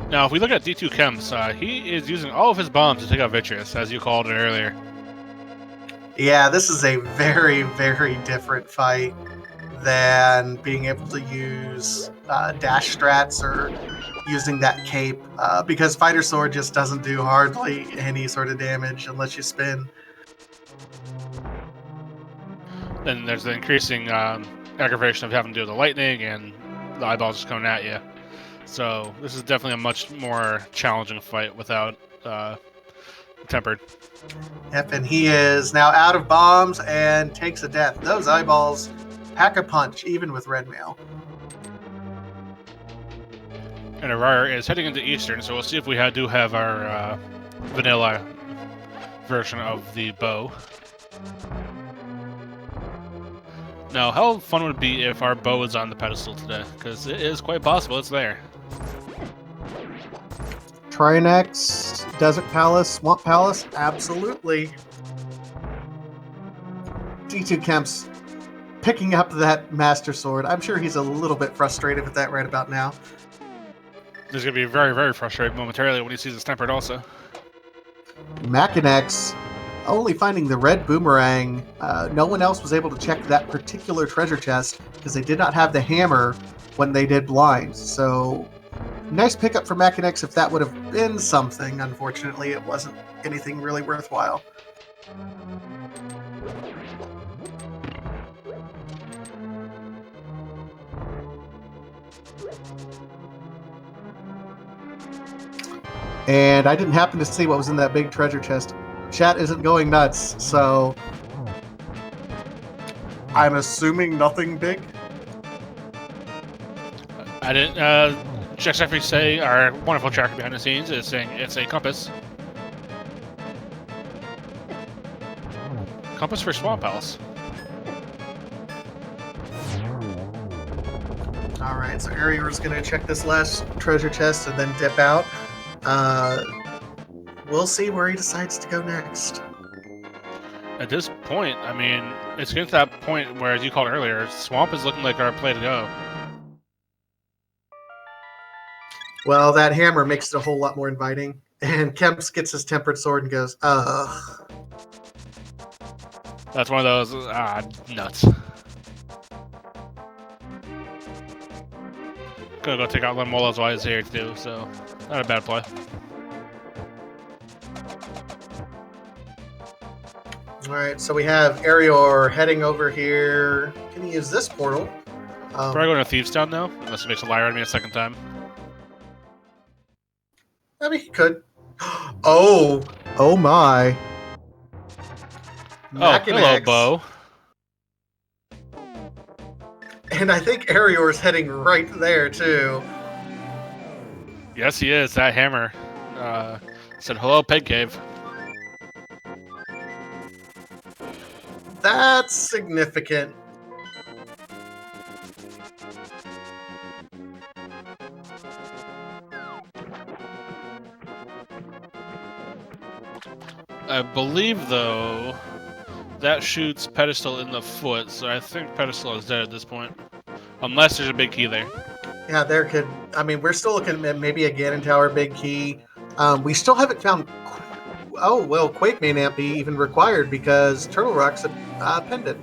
Now, if we look at d2kemps, he is using all of his bombs to take out Vitreous, as you called it earlier. Yeah, this is a very, very different fight than being able to use dash strats or using that cape, because Fighter Sword just doesn't do hardly any sort of damage unless you spin. Then there's the increasing aggravation of having to do the lightning and the eyeballs just coming at you. So this is definitely a much more challenging fight without tempered. Yep, and he is now out of bombs and takes a death. Those eyeballs pack a punch, even with red mail. And Eririr is heading into Eastern, so we'll see if we do have our vanilla version of the bow. Now, how fun would it be if our bow is on the pedestal today? Because it is quite possible it's there. Trinex, Desert Palace, Swamp Palace, absolutely. d2kemps picking up that Master Sword. I'm sure he's a little bit frustrated with that right about now. He's going to be very, very frustrated momentarily when he sees his tempered also. Makinx only finding the red boomerang. No one else was able to check that particular treasure chest because they did not have the hammer when they did blind. So nice pickup for Makinx if that would have been something. Unfortunately, it wasn't anything really worthwhile. And I didn't happen to see what was in that big treasure chest. Chat isn't going nuts, so I'm assuming nothing big. I didn't. Jack Jeffrey say our wonderful tracker behind the scenes is saying it's a compass. Compass for Swamp Palace. Alright, so Eririr's going to check this last treasure chest and then dip out. We'll see where he decides to go next. At this point, I mean, it's getting to that point where, as you called earlier, Swamp is looking like our play to go. Well, that hammer makes it a whole lot more inviting. And Kemps gets his tempered sword and goes, ugh. That's one of those, nuts. Gonna go take out Lemola's while he's here too, so not a bad play. Alright, so we have Eririr heading over here. Can he use this portal? Probably going to Thieves Town now, unless he makes a liar out of me a second time. I mean, he could. Oh my. Oh, hello, Bo. And I think Erior's heading right there, too. Yes, he is. That hammer said, hello, Peg Cave. That's significant. I believe, though, that shoots Pedestal in the foot, so I think Pedestal is dead at this point. Unless there's a big key there. Yeah, there could... I mean, we're still looking at maybe a Ganon Tower big key. We still haven't found... Oh, well, Quake may not be even required because Turtle Rock's a pendant.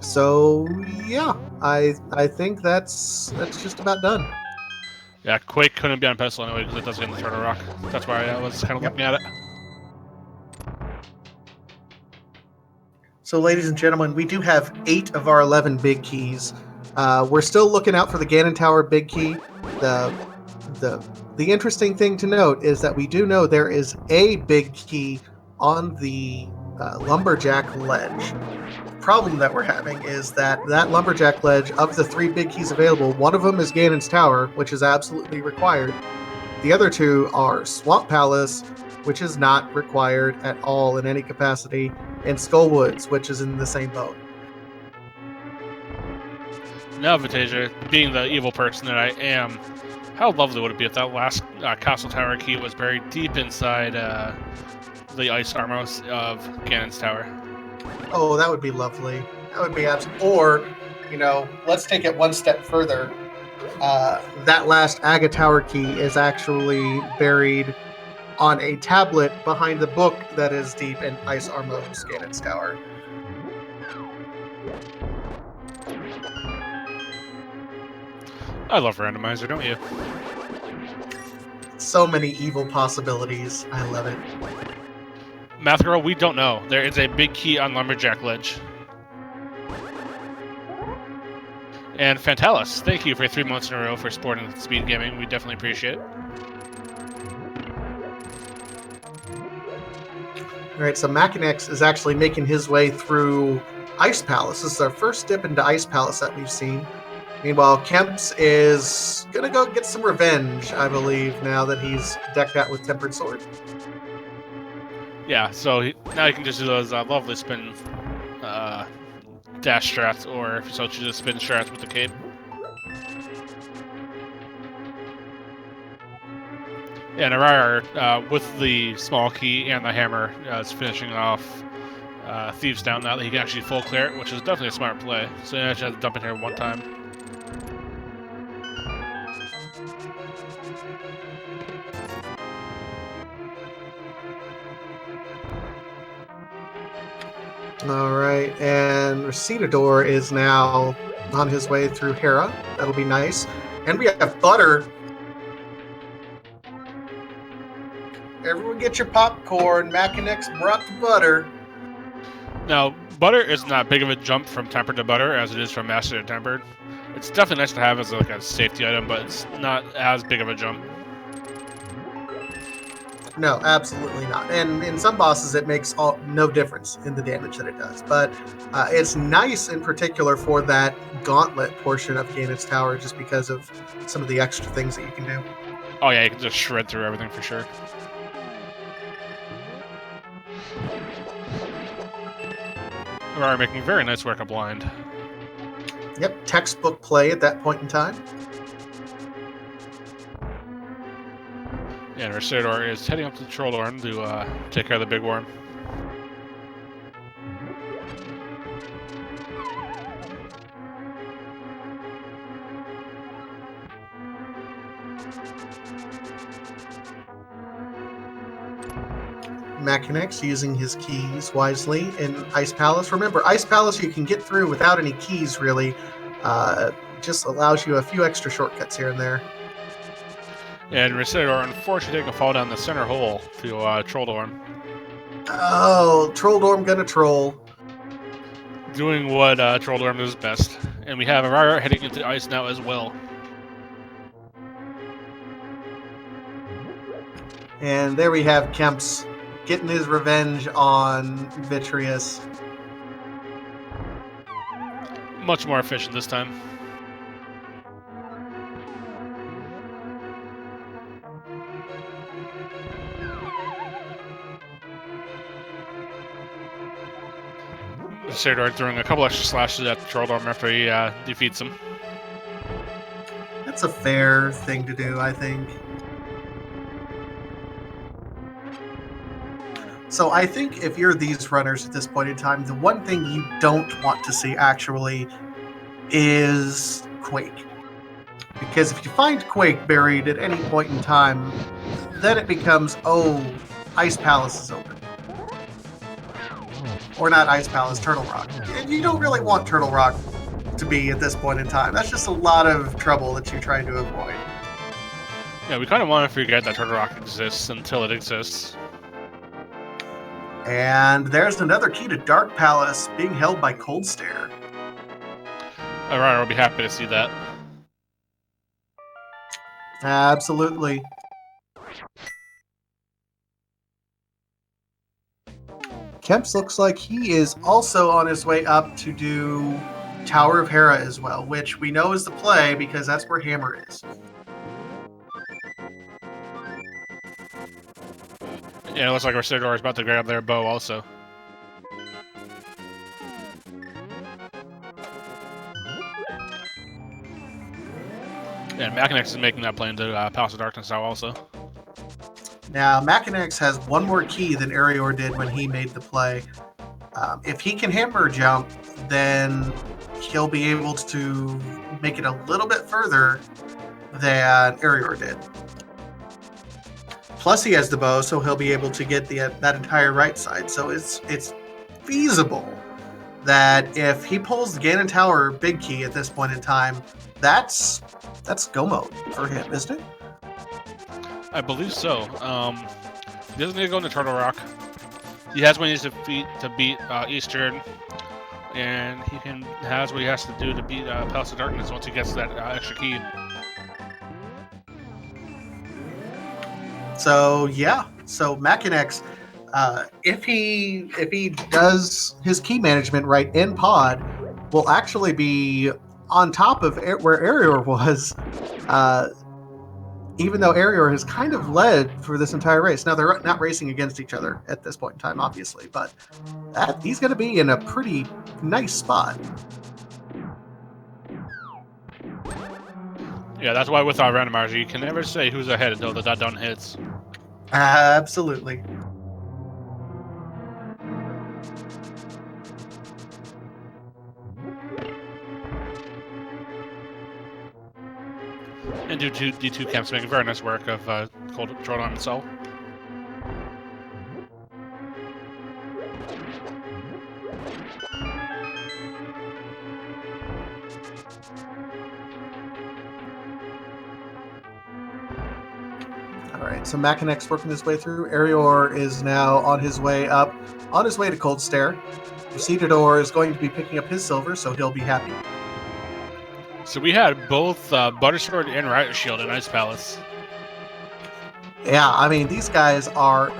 So, yeah, I think that's just about done. Yeah, Quake couldn't be on Pedestal anyway because it doesn't get in the Turtle Rock. That's why I was kind of looking at it. So, ladies and gentlemen, we do have 8 of our 11 big keys. We're still looking out for the Ganon Tower big key. The interesting thing to note is that we do know there is a big key on the Lumberjack ledge. The problem that we're having is that Lumberjack ledge, of the 3 big keys available, one of them is Ganon's Tower, which is absolutely required. The other 2 are Swamp Palace, which is not required at all in any capacity, and Skullwoods, which is in the same boat. Now, Vitasia, being the evil person that I am, how lovely would it be if that last Castle Tower key was buried deep inside the ice armor of Ganon's Tower? Oh, that would be lovely. That would be absolutely... Or, let's take it one step further. That last Aga Tower key is actually buried on a tablet behind the book that is deep in Ice Armo's Ganon's Tower. I love Randomizer, don't you? So many evil possibilities. I love it. Math Girl, we don't know. There is a big key on Lumberjack Ledge. And Fantalis, thank you for 3 months in a row for supporting Speed Gaming. We definitely appreciate it. All right, so Makinx is actually making his way through Ice Palace. This is our first dip into Ice Palace that we've seen. Meanwhile, Kemps is going to go get some revenge, I believe, now that he's decked out with Tempered Sword. Yeah, so now you can just do those lovely spin dash strats, or if you so choose, spin strats with the cape. And Eririr, with the small key and the hammer, is finishing off Thieves Down now that he can actually full clear it, which is definitely a smart play. So you actually have to dump in here one time. All right, and recitador is now on his way through Hera. That'll be nice. And we have Butter. Everyone get your popcorn. Makinx brought the butter. Now, Butter is not big of a jump from Tempered to Butter as it is from Master to Tempered. It's definitely nice to have as like a safety item, but it's not as big of a jump. No, absolutely not. And in some bosses, it makes no difference in the damage that it does. But it's nice in particular for that gauntlet portion of Ganon's Tower just because of some of the extra things that you can do. Oh yeah, you can just shred through everything for sure. We're making very nice work up blind. Yep, textbook play at that point in time. And Recitador is heading up to the Troll Dorm to take care of the big worm. Makinx using his keys wisely in Ice Palace. Remember, Ice Palace you can get through without any keys, really. Just allows you a few extra shortcuts here and there. And Recitador, unfortunately, taking a fall down the center hole to Troll Dorm. Oh, Troll Dorm gonna troll. Doing what Troll Dorm does best. And we have Eririr heading into ice now as well. And there we have Kemps getting his revenge on Vitreous. Much more efficient this time. Recitador throwing a couple extra slashes at the Troll Dorm after he defeats him. That's a fair thing to do, I think. So I think if you're these runners at this point in time, the one thing you don't want to see actually is Quake. Because if you find Quake buried at any point in time, then it becomes, oh, Ice Palace is open. Or not Ice Palace, Turtle Rock. And you don't really want Turtle Rock to be at this point in time. That's just a lot of trouble that you're trying to avoid. Yeah, we kind of want to forget that Turtle Rock exists until it exists. And there's another key to Dark Palace being held by Cold Stare. Alright, I'll be happy to see that. Absolutely. Kemps looks like he is also on his way up to do Tower of Hera as well, which we know is the play because that's where Hammer is. Yeah, it looks like Recitador is about to grab their bow also. And Makinx is making that play into Palace of Darkness now also. Now, Makinx has one more key than Eririr did when he made the play. If he can hammer jump, then he'll be able to make it a little bit further than Eririr did. Plus he has the bow, so he'll be able to get that entire right side. So it's feasible that if he pulls the Ganon Tower big key at this point in time, that's go mode for him, isn't it? I believe so. He doesn't need to go into Turtle Rock. He has what he needs to beat Eastern, and he has what he has to do to beat Palace of Darkness once he gets that extra key. So yeah, so Makinx, if he does his key management right in pod, will actually be on top of where Erior was. Even though Erior has kind of led for this entire race. Now, they're not racing against each other at this point in time, obviously, but he's going to be in a pretty nice spot. Yeah, that's why with our randomizer, you can never say who's ahead until the dot-down hits. Absolutely. And d2kemps making very nice work of control on himself. All right, so Makinx working his way through. Erior is now on his way up, on his way to Cold Stare. Recitador is going to be picking up his silver, so he'll be happy. So we had both Buttersword and Riot Shield in Ice Palace. Yeah, I mean, these guys are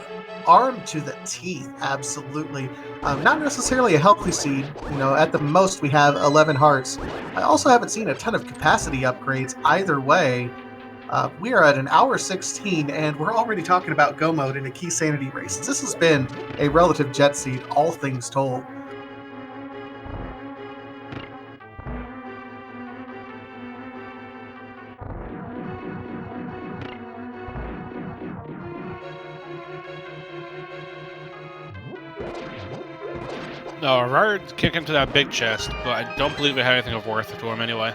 armed to the teeth, absolutely. Not necessarily a healthy seed. You know, at the most we have 11 hearts. I also haven't seen a ton of capacity upgrades either way. We are at an hour 16, and we're already talking about go mode in a Keysanity race. This has been a relative jet seed, all things told. No, Riot kick into that big chest, but I don't believe it had anything of worth to him anyway.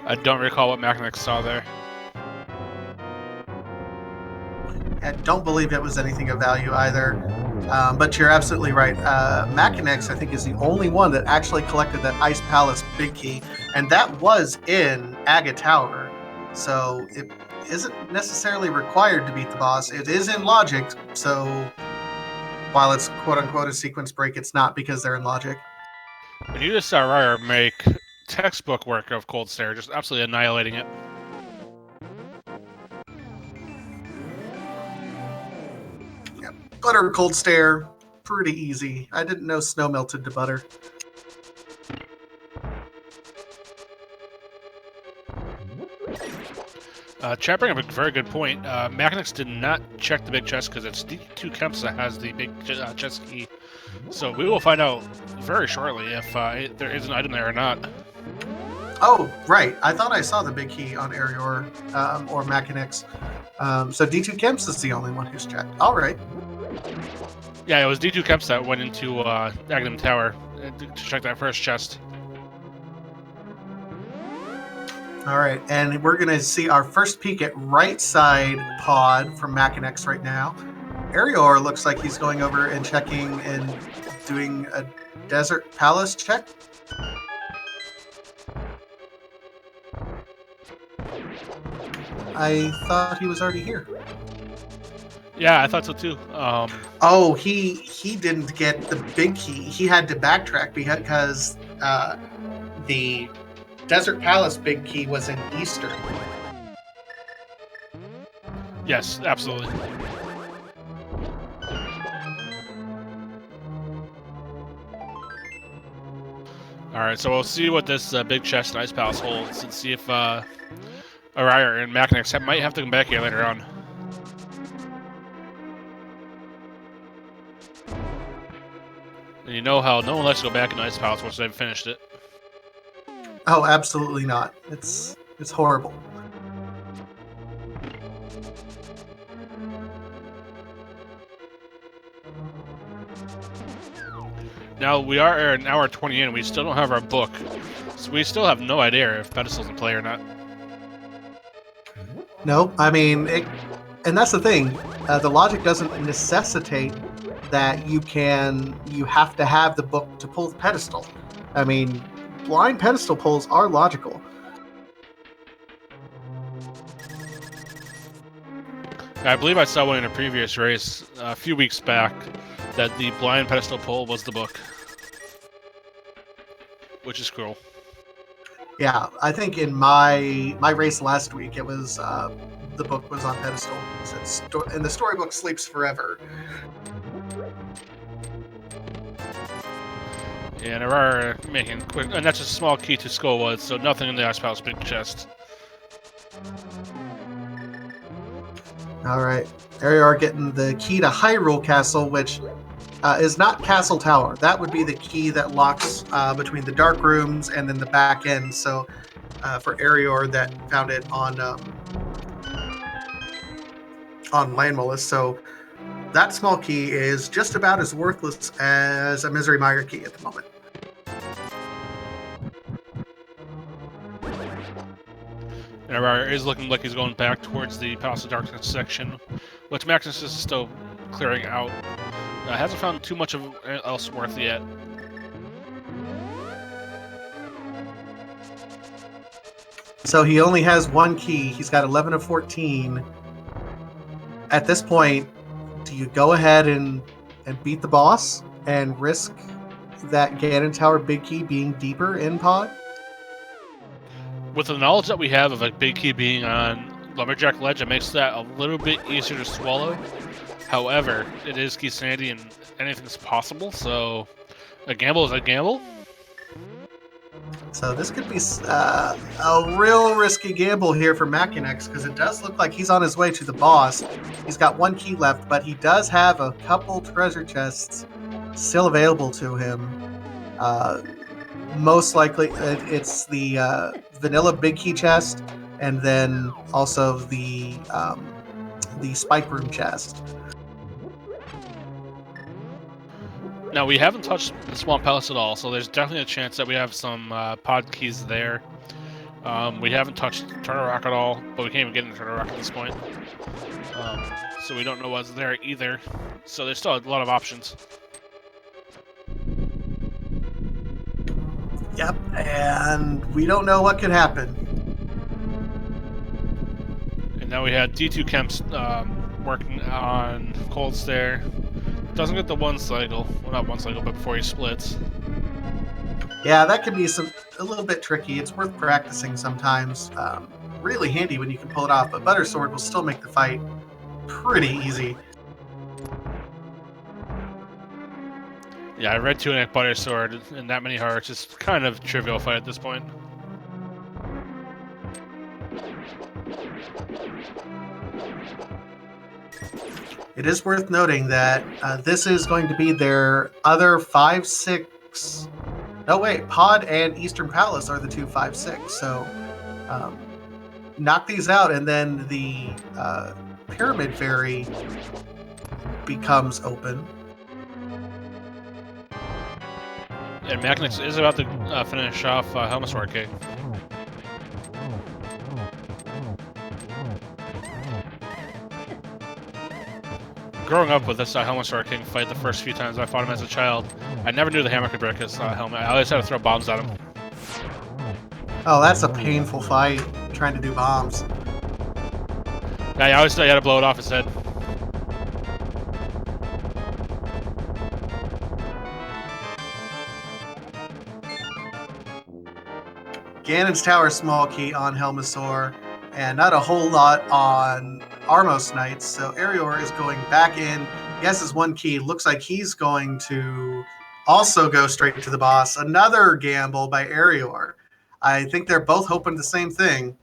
I don't recall what Makinx saw there. I don't believe it was anything of value either. But you're absolutely right. Makinx, I think, is the only one that actually collected that Ice Palace big key, and that was in Aga Tower. So it isn't necessarily required to beat the boss. It is in logic, so while it's quote-unquote a sequence break, it's not because they're in logic. But you just saw Riot make textbook work of Cold Stare, just absolutely annihilating it. Yep. Butter Cold Stare, pretty easy. I didn't know snow melted to butter. Chat bring up a very good point. Makinx did not check the big chest because it's d2kemps that has the big chest key. So we will find out very shortly if there is an item there or not. Oh, right. I thought I saw the big key on Erior or Makinx. So d2kemps is the only one who's checked. All right. Yeah, it was d2kemps that went into Endgame Tower to check that first chest. All right, and we're going to see our first peek at right side pod from Makinx right now. Erior looks like he's going over and checking and doing a Desert Palace check. I thought he was already here. Yeah, I thought so too. Oh, he didn't get the big key. He had to backtrack because the Desert Palace big key was in Eastern. Yes, absolutely. Alright, so we'll see what this big chest in Ice Palace holds and see if Erior and Makinx might have to come back here later on. And you know how no one likes to go back in Ice Palace once they've finished it. Oh, absolutely not. It's horrible. Now we are an hour 20 in. We still don't have our book, So we still have no idea if Pedestal's in play or not. No, I mean, and that's the thing. The logic doesn't necessitate that you have to have the book to pull the pedestal. I mean, blind pedestal pulls are logical. I believe I saw one in a previous race a few weeks back that the blind pedestal pull was the book, which is cool. Yeah, I think in my race last week, it was the book was on pedestal, and the storybook sleeps forever. Yeah, there are making quick, and that's a small key to Skullwood, so nothing in the Ice Palace big chest. All right, there you are, getting the key to Hyrule Castle, which is not Castle Tower. That would be the key that locks between the dark rooms and then the back end. So for Erior that found it on Landmolus. So that small key is just about as worthless as a Misery Mire key at the moment. Erior is looking like he's going back towards the Palace of Darkness section, which Makinx is still clearing out. Hasn't found too much of else worth yet. So he only has one key. He's got 11 of 14. At this point, do you go ahead and beat the boss and risk that Ganon Tower big key being deeper in pod? With the knowledge that we have of a big key being on Lumberjack Ledge, it makes that a little bit easier to swallow. However, it is Keysanity and anything's possible, so a gamble is a gamble. So this could be a real risky gamble here for Makinx, because it does look like he's on his way to the boss. He's got one key left, but he does have a couple treasure chests still available to him. Most likely it's the vanilla big key chest, and then also the spike room chest. Now, we haven't touched the Swamp Palace at all, so there's definitely a chance that we have some pod keys there. We haven't touched Turtle Rock at all, but we can't even get into Turtle Rock at this point. So we don't know what's there either. So there's still a lot of options. Yep, and we don't know what could happen. And now we had d2kemps working on Cold Stare. Doesn't get the one cycle. Well, not one cycle, but before he splits. Yeah, that can be a little bit tricky. It's worth practicing sometimes. Really handy when you can pull it off, but Butter Sword will still make the fight pretty easy. Yeah, Red Tunic, Butter Sword, and that many hearts is kind of a trivial fight at this point. It is worth noting that this is going to be their other 5-6. No, wait, Pod and Eastern Palace are the two 5-6. So knock these out, and then the Pyramid Fairy becomes open. And Makinx is about to finish off Helmsword King. Growing up with this Helmsword King fight, the first few times I fought him as a child, I never knew the hammer could break his helmet. I always had to throw bombs at him. Oh, that's a painful fight, trying to do bombs. Yeah, I always thought you had to blow it off his head. Ganon's Tower small key on Helmasaur, and not a whole lot on Armos Knights. So Erior is going back in. He has his one key. Looks like he's going to also go straight to the boss. Another gamble by Erior. I think they're both hoping the same thing.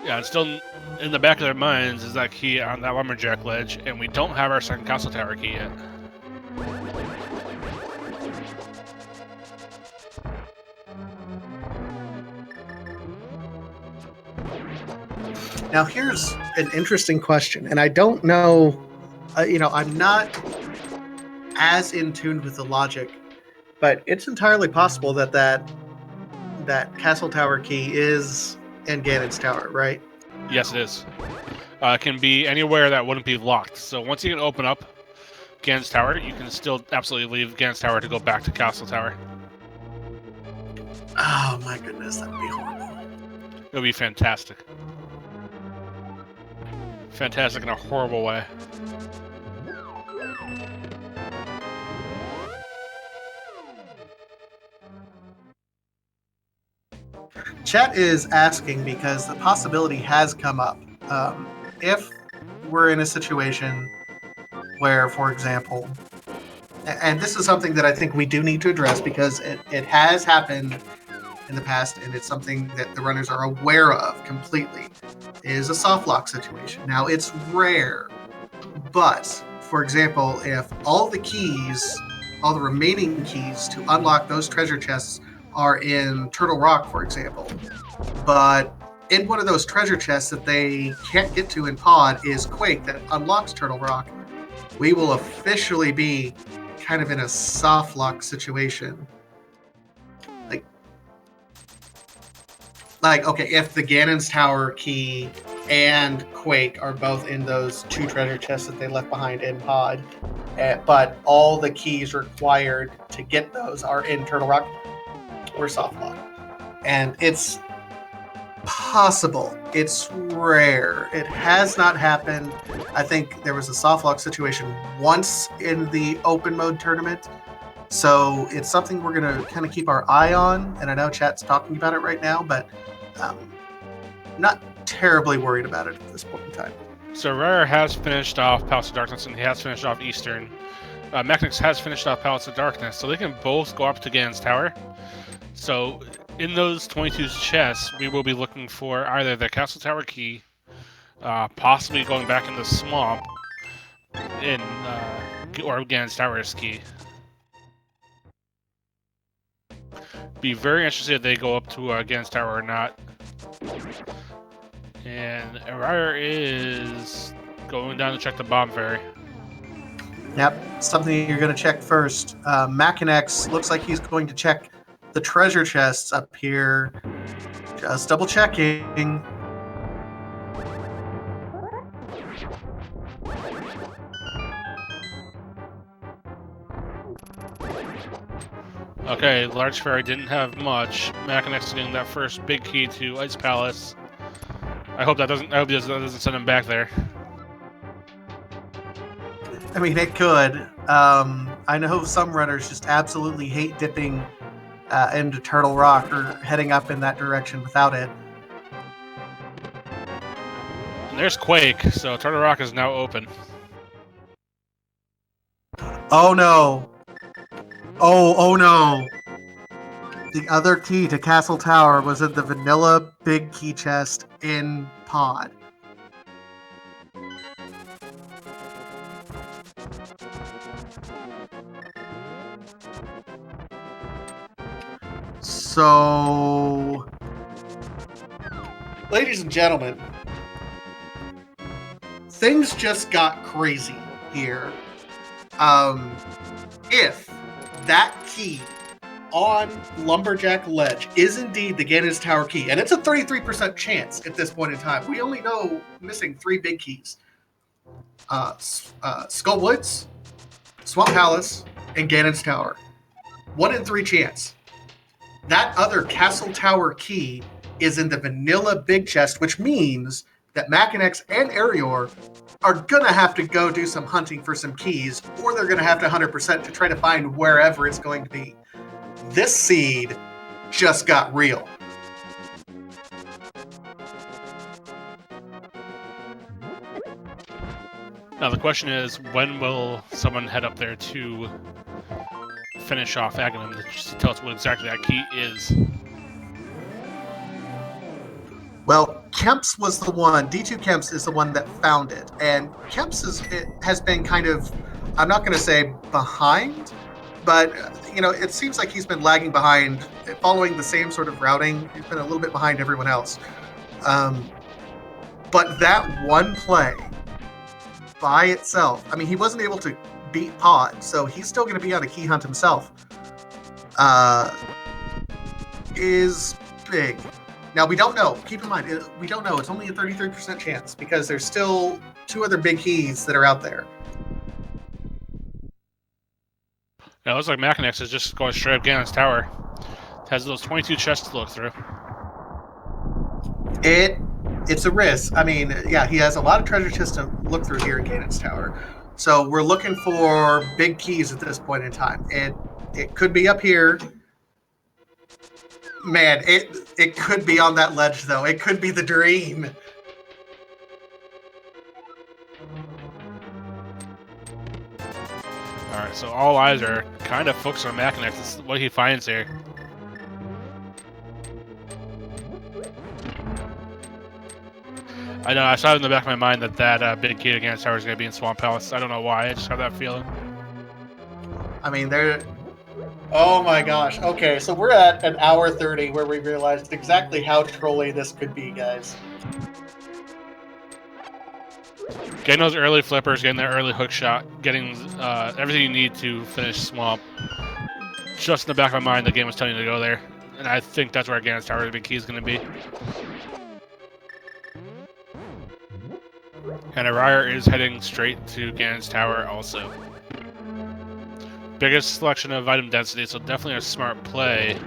Yeah, it's still in the back of their minds is that key on that Lumberjack Ledge, and we don't have our second Castle Tower key yet. Now, here's an interesting question, and I don't know, I'm not as in tune with the logic, but it's entirely possible that Castle Tower key is in Ganon's tower, right? Yes, it is. It can be anywhere that wouldn't be locked. So once you can open up Ganon's tower, you can still absolutely leave Ganon's tower to go back to Castle Tower. Oh my goodness, that would be horrible. It would be fantastic. Fantastic in a horrible way. Chat is asking because the possibility has come up. If we're in a situation where, for example, and this is something that I think we do need to address because it has happened in the past, and it's something that the runners are aware of completely, is a soft lock situation. Now, it's rare, but, for example, if all the remaining keys to unlock those treasure chests are in Turtle Rock, for example, but in one of those treasure chests that they can't get to in Pod is Quake that unlocks Turtle Rock, we will officially be kind of in a soft lock situation. Like, okay, if the Ganon's Tower key and Quake are both in those two treasure chests that they left behind in Pod, but all the keys required to get those are in Turtle Rock, we're soft lock. And it's possible. It's rare. It has not happened. I think there was a soft lock situation once in the open mode tournament. So it's something we're going to kind of keep our eye on. And I know chat's talking about it right now, but not terribly worried about it at this point in time. So Rare has finished off Palace of Darkness, and he has finished off Eastern. Makinx has finished off Palace of Darkness, so they can both go up to Ganon's Tower. So in those 22 chests, we will be looking for either the Castle Tower key, possibly going back in the swamp, or Ganon's Tower's key. Be very interested if they go up to Ganon's Tower or not. And Erir is going down to check the bomb ferry. Yep, something you're going to check first. Makinx looks like he's going to check the treasure chests up here. Just double checking. Okay, Large Ferry didn't have much. Makinx is getting that first big key to Ice Palace. I hope that doesn't send him back there. I mean, it could. I know some runners just absolutely hate dipping into Turtle Rock or heading up in that direction without it. And there's Quake, so Turtle Rock is now open. Oh no! Oh no! The other key to Castle Tower was in the vanilla big key chest in Pod. So, ladies and gentlemen, things just got crazy here. If that key on Lumberjack Ledge is indeed the Ganon's Tower key, and it's a 33% chance at this point in time. We only know missing 3 big keys. Skull Woods, Swamp Palace, and Ganon's Tower. 1 in 3 chance. That other Castle Tower key is in the vanilla big chest, which means that Makinx and Eriror are going to have to go do some hunting for some keys, or they're going to have to 100% to try to find wherever it's going to be. This seed just got real. Now the question is, when will someone head up there to finish off Ganon to tell us what exactly that key is? Well, Kemps was the one, d2kemps is the one that found it. And Kemps has been kind of, I'm not going to say behind, but, it seems like he's been lagging behind, following the same sort of routing. He's been a little bit behind everyone else. But that one play by itself, I mean, he wasn't able to beat Pod, so he's still going to be on a key hunt himself. Is big. Now, we don't know. Keep in mind, we don't know. It's only a 33% chance because there's still 2 other big keys that are out there. Now, it looks like Makinx is just going straight up Ganon's tower. It has those 22 chests to look through. It's a risk. I mean, yeah, he has a lot of treasure chests to look through here in Ganon's tower. So we're looking for big keys at this point in time. It could be up here. Man, it could be on that ledge, though. It could be the dream. Alright, so all eyes are kind of focused on Makinx. This is what he finds here. I know, I saw it in the back of my mind that big key against tower is going to be in Swamp Palace. I don't know why, I just have that feeling. I mean, oh my gosh. Okay, so we're at an hour 30 where we realized exactly how trolly this could be, guys. Getting those early flippers, getting that early hook shot, getting everything you need to finish Swamp. Just in the back of my mind, the game was telling you to go there. And I think that's where Ganon's tower, the big key, is going to be. And Eriror is heading straight to Ganon's tower also. Biggest selection of item density, so definitely a smart play.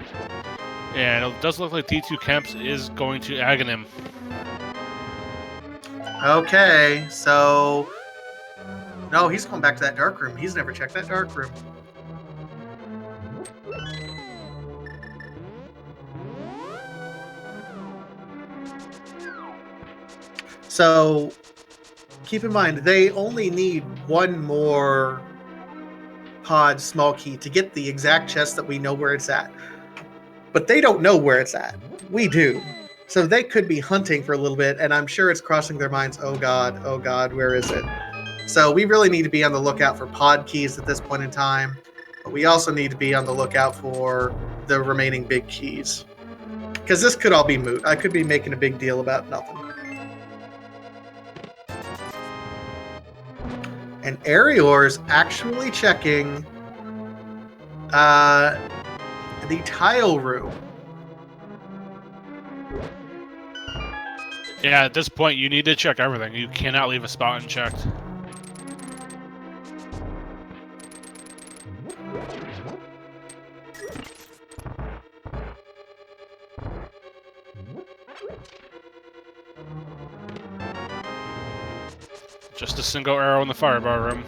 And it does look like d2kemps is going to Aghanim. Okay, so... No, he's going back to that dark room. He's never checked that dark room. So, keep in mind, they only need one more Pod small key to get the exact chest that we know where it's at. But they don't know where it's at. We do. So they could be hunting for a little bit, and I'm sure it's crossing their minds, oh god, where is it? So we really need to be on the lookout for Pod keys at this point in time. But we also need to be on the lookout for the remaining big keys. Because this could all be moot. I could be making a big deal about nothing. And Eriror's actually checking the tile room. Yeah, at this point, you need to check everything. You cannot leave a spot unchecked. Just a single arrow in the firebar room.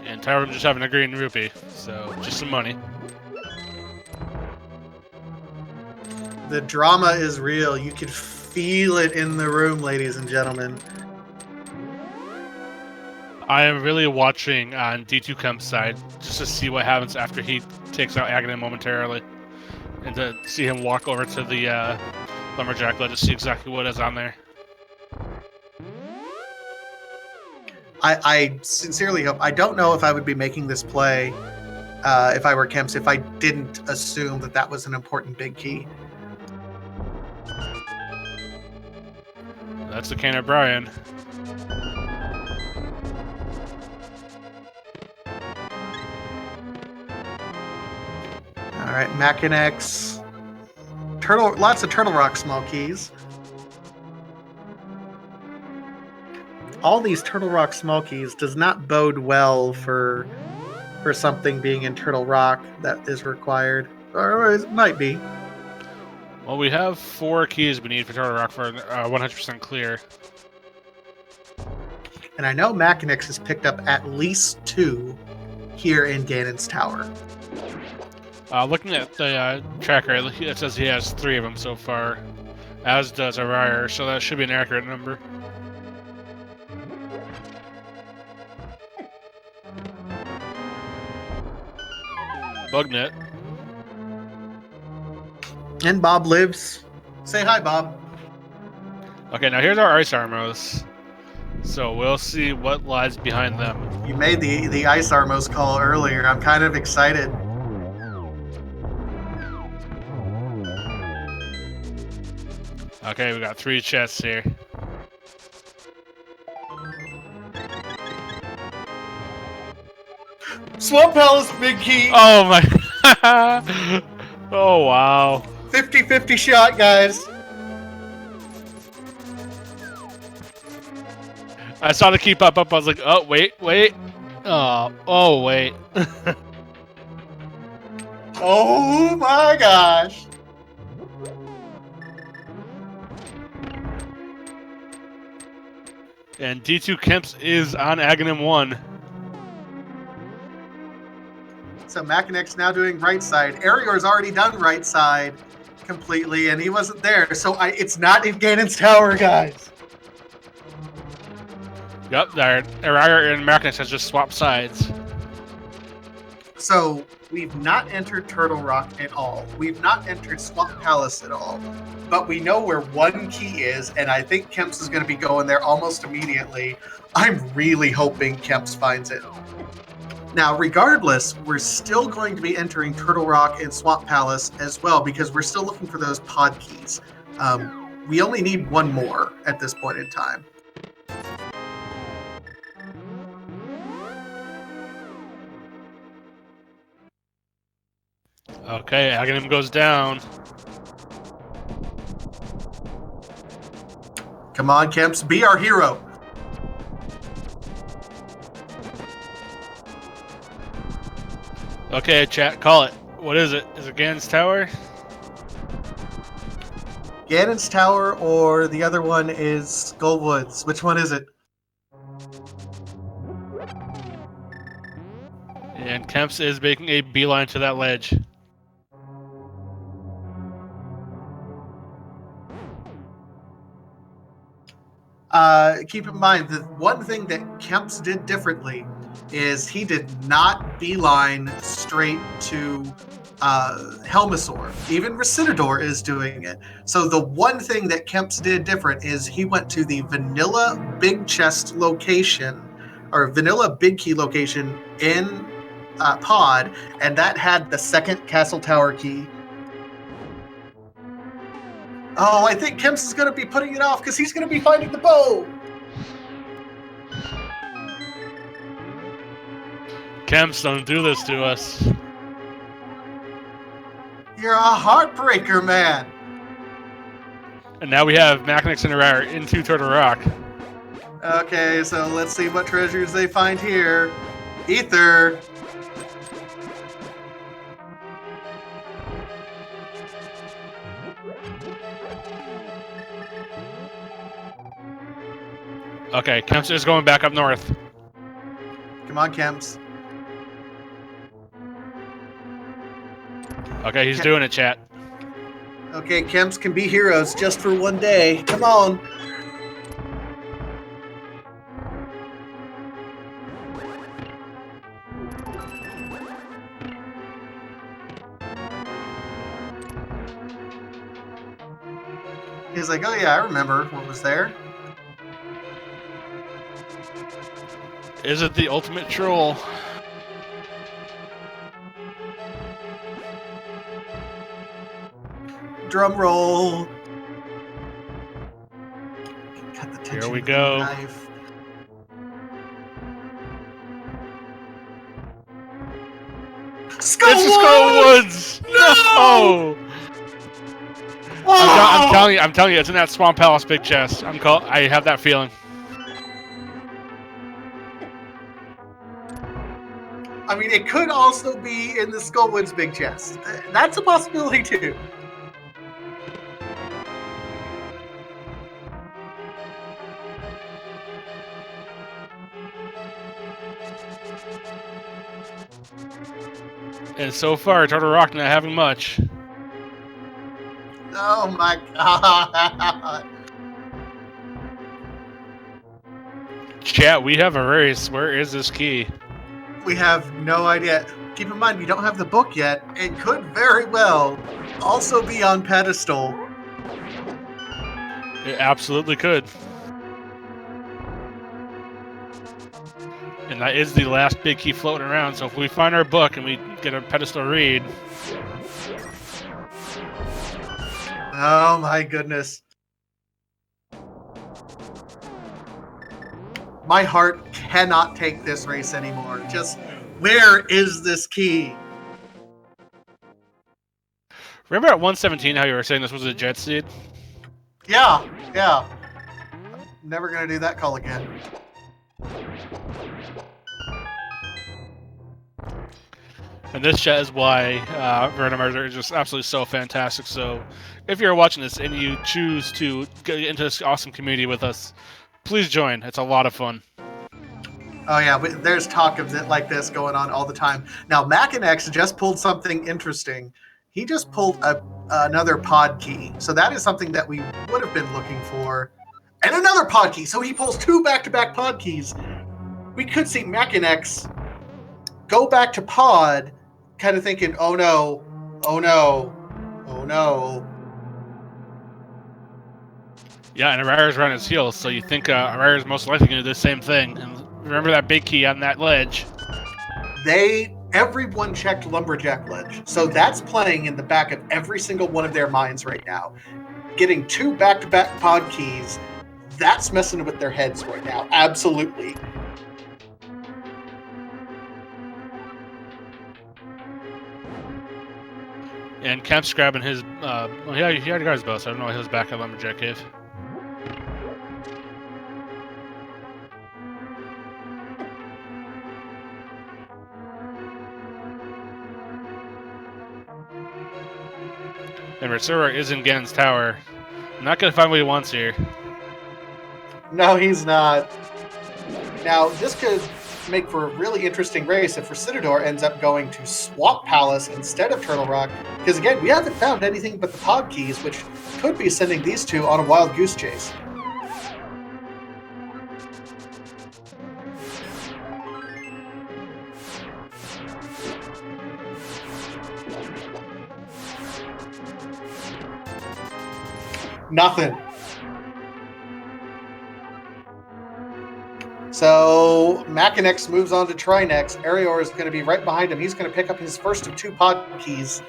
And Tyrone just having a green rupee, so just some money. The drama is real. You can feel it in the room, ladies and gentlemen. I am really watching on d2kemps' side just to see what happens after he takes out Aghanim momentarily. And to see him walk over to the Lumberjack ledge to see exactly what is on there. I sincerely hope... I don't know if I would be making this play if I were Kemps, if I didn't assume that that was an important big key. That's the Kane O'Brien. All right, Makinx. Lots of Turtle Rock small keys. All these Turtle Rock small keys does not bode well for something being in Turtle Rock that is required. Or it might be. Well, we have 4 keys we need for Turtle Rock for 100% clear. And I know Makinx has picked up at least 2 here in Ganon's tower. Looking at the tracker, it says he has 3 of them so far, as does Eriror, so that should be an accurate number. Bugnet. And Bob lives. Say hi, Bob. Okay, now here's our ice armors. So we'll see what lies behind them. You made the Ice Armos call earlier. I'm kind of excited. Okay, we got 3 chests here. Swamp Palace Big Key. Oh my! Oh wow! 50-50 shot, guys. I saw the key pop up. I was like, oh wait. Oh wait. Oh my gosh. And d2kemps is on Aghanim 1. So Makinx now doing right side. Erior's already done right side completely, and he wasn't there. So it's not in Ganon's tower, guys. Yep, there. Eriror and Makinx has just swapped sides. So we've not entered Turtle Rock at all. We've not entered Swamp Palace at all. But we know where one key is, and I think Kemps is going to be going there almost immediately. I'm really hoping Kemps finds it. Now, regardless, we're still going to be entering Turtle Rock and Swamp Palace as well, because we're still looking for those pod keys. We only need one more at this point in time. Okay, Aghanim goes down. Come on, Kemps, be our hero. Okay, chat, call it. What is it? Is it Ganon's tower? Ganon's tower, or the other one is Skullwoods. Which one is it? And Kemps is making a beeline to that ledge. Keep in mind, the one thing that Kemps did differently is he did not beeline straight to Helmasaur. Even Recitador is doing it. So the one thing that Kemps did different is he went to the vanilla big chest location, or vanilla big key location in Pod, and that had the second castle tower key. Oh, I think Kemps is going to be putting it off because he's going to be finding the bow. Kemps, don't do this to us. You're a heartbreaker, man. And now we have Makinx and Eriror into Turtle Rock. Okay, so let's see what treasures they find here. Ether. Okay, Kemps is going back up north. Come on, Kemps. Okay, he's doing it, chat. Okay, Kemps can be heroes just for one day. Come on. He's like, oh yeah, I remember what was there. Is it the ultimate troll? Drum roll. Cut the tension Here we with the go. knife. It's Skullwoods! No! I'm telling you, it's in that Swamp Palace big chest. I have that feeling. I mean, it could also be in the Skullwoods big chest. That's a possibility too. And so far, Turtle Rock not having much. Oh my god. Chat, we have a race. Where is this key? We have no idea. Keep in mind, we don't have the book yet. It could very well also be on Pedestal. It absolutely could. that is the last big key floating around, so if we find our book and we get a pedestal read... Oh my goodness. My heart cannot take this race anymore. Just, where is this key? Remember at 117 how you were saying this was a jet seed? Yeah. I'm never going to do that call again. And this chat is why Randomizer is just absolutely so fantastic. So if you're watching this and you choose to get into this awesome community with us, please join. It's a lot of fun. Oh yeah, there's talk of it like this going on all the time. Now, Makinx just pulled something interesting. He just pulled another pod key. So that is something that we would have been looking for. And another pod key. So he pulls 2 back-to-back pod keys. We could see Makinx go back to pod, kind of thinking, oh no. Yeah, and Eriror's running his heels, so you think Eriror's most likely going to do the same thing. And remember that big key on that ledge. Everyone checked Lumberjack Ledge. So that's playing in the back of every single one of their minds right now. Getting 2 back-to-back pod keys, that's messing with their heads right now. Absolutely. And Kemp's grabbing his... well, he already got his bow, so I don't know why he was back at Lumberjack Cave. And Recitador is in Ganon's tower. Not going to find what he wants here. No, he's not. Now, this could make for a really interesting race if Recitador ends up going to Swamp Palace instead of Turtle Rock. Because again, we haven't found anything but the pod keys, which could be sending these two on a wild goose chase. Nothing. So Makinx moves on to Trinex. Eriror is going to be right behind him. He's going to pick up his first of 2 pod keys.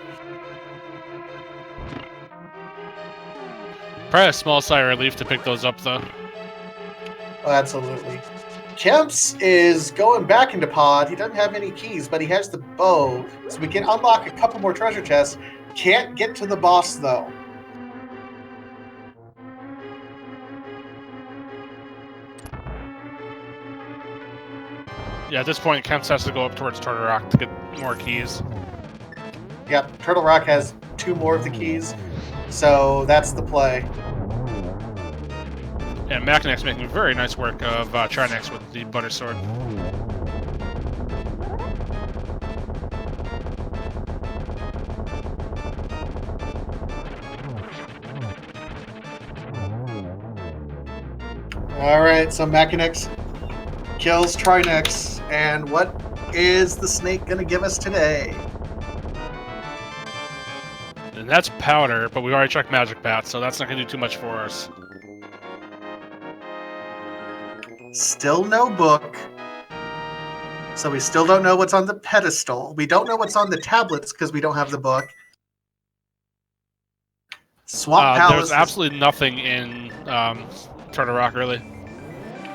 Probably a small sigh of relief to pick those up, though. Oh, absolutely. Kemps is going back into pod. He doesn't have any keys, but he has the bow, so we can unlock a couple more treasure chests. Can't get to the boss, though. Yeah, at this point, Kemps has to go up towards Turtle Rock to get more keys. Yep, Turtle Rock has 2 more of the keys, so that's the play. And Makinx making very nice work of Trinex with the Butter Sword. Alright, so Makinx kills Trinex. And what is the snake going to give us today? And that's powder, but we already checked Magic Bat, so that's not going to do too much for us. Still no book. So we still don't know what's on the pedestal. We don't know what's on the tablets because we don't have the book. Swamp Palace. There's absolutely nothing in Turtle Rock, really.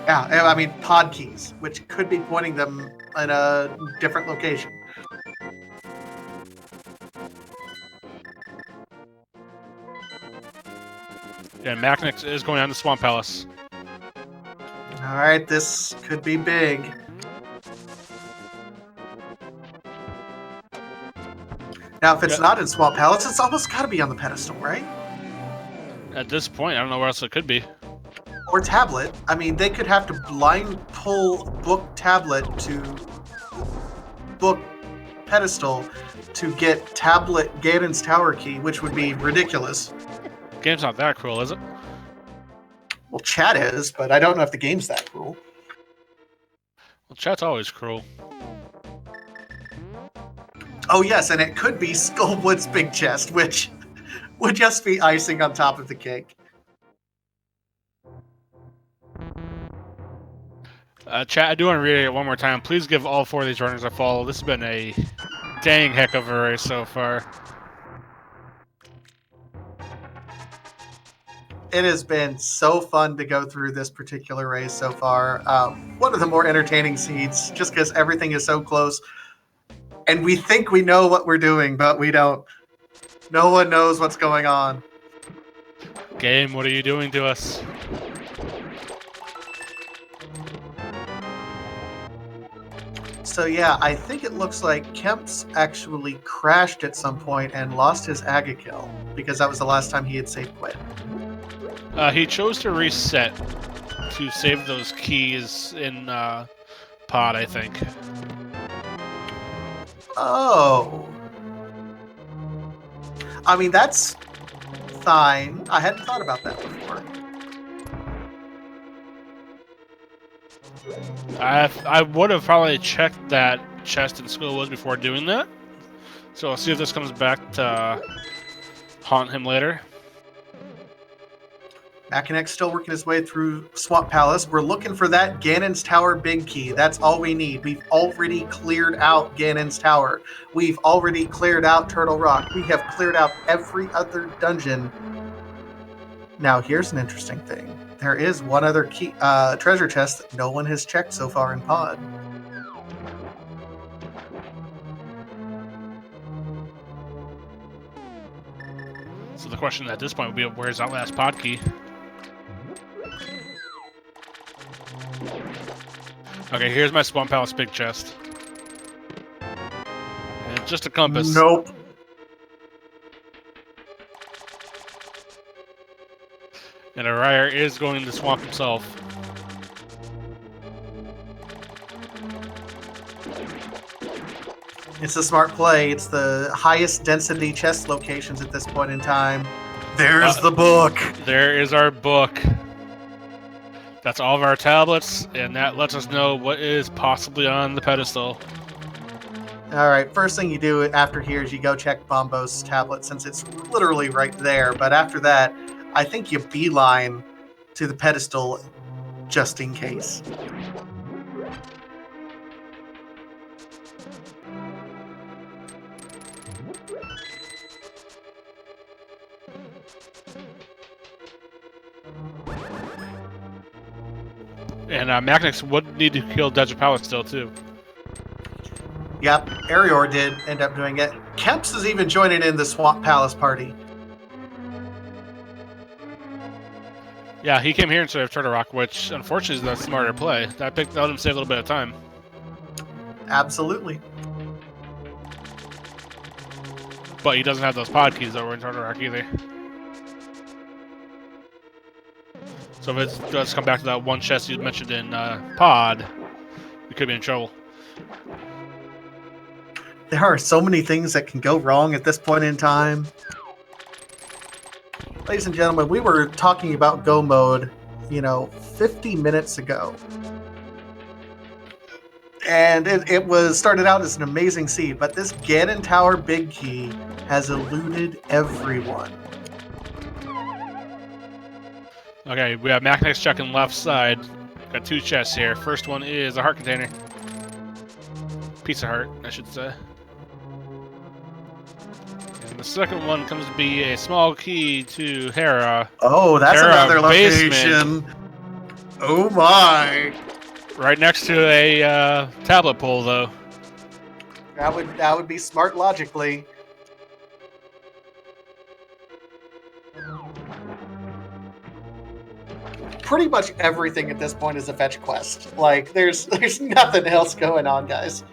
Yeah, I mean, pod keys, which could be pointing them in a different location. And Makinx is going on to Swamp Palace. All right, this could be big. Now, if it's not in Swamp Palace, it's almost got to be on the pedestal, right? At this point, I don't know where else it could be. Or tablet. I mean, they could have to blind pull book tablet to book pedestal to get tablet Ganon's tower key, which would be ridiculous. Game's not that cruel, is it? Well, chat is, but I don't know if the game's that cruel. Well, chat's always cruel. Oh, yes, and it could be Skullwood's big chest, which would just be icing on top of the cake. Chat, I do want to read it one more time. Please give all 4 of these runners a follow. This has been a dang heck of a race so far. It has been so fun to go through this particular race so far. One of the more entertaining seeds, just because everything is so close. And we think we know what we're doing, but we don't. No one knows what's going on. Game, what are you doing to us? So yeah, I think it looks like Kemps actually crashed at some point and lost his Aga kill, because that was the last time he had saved quit. He chose to reset to save those keys in pod, I think. Oh. I mean, that's fine. I hadn't thought about that before. I would have probably checked that chest in Schoolwood before doing that. So I'll see if this comes back to haunt him later. Makinx still working his way through Swamp Palace. We're looking for that Ganon's Tower big key. That's all we need. We've already cleared out Ganon's Tower. We've already cleared out Turtle Rock. We have cleared out every other dungeon. Now, here's an interesting thing. There is one other key, treasure chest that no one has checked so far in Pod. So the question at this point would be, where's that last pod key? Okay, here's my Swamp Palace big chest. And just a compass. Nope. And Eririr is going to swamp himself. It's a smart play. It's the highest density chest locations at this point in time. There's the book. There is our book. That's all of our tablets, and that lets us know what is possibly on the pedestal. All right, first thing you do after here is you go check Bombo's tablet, since it's literally right there. But after that, I think you beeline to the pedestal just in case. And Makinx would need to kill Desert Palace still, too. Yep, Erior did end up doing it. Kemps is even joining in the Swamp Palace party. Yeah, he came here instead of Turtle Rock, which unfortunately is the smarter play. That let him save a little bit of time. Absolutely. But he doesn't have those pod keys over in Turtle Rock either. So if it does come back to that one chest you mentioned in pod, we could be in trouble. There are so many things that can go wrong at this point in time. Ladies and gentlemen, we were talking about go mode, 50 minutes ago. And it was started out as an amazing seed, but this Ganon Tower big key has eluded everyone. Okay, we have Makinx checking left side. Got 2 chests here. First one is a heart container. Piece of heart, I should say. And the second one comes to be a small key to Hera. Oh, that's Hera another basement. location. Oh my. Right next to a tablet pole, though. That would be smart logically. Pretty much everything at this point is a fetch quest. Like, there's nothing else going on, guys.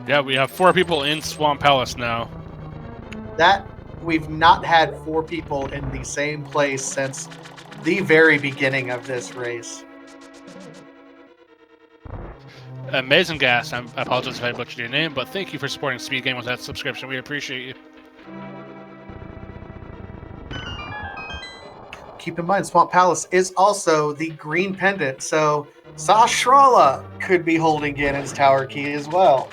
Yeah, we have 4 people in Swamp Palace now. That we've not had 4 people in the same place since the very beginning of this race. Amazing Gas, I apologize if I butchered your name, but thank you for supporting Speed Game with that subscription. We appreciate you. Keep in mind, Swamp Palace is also the green pendant, so Sashrala could be holding Ganon's Tower key as well.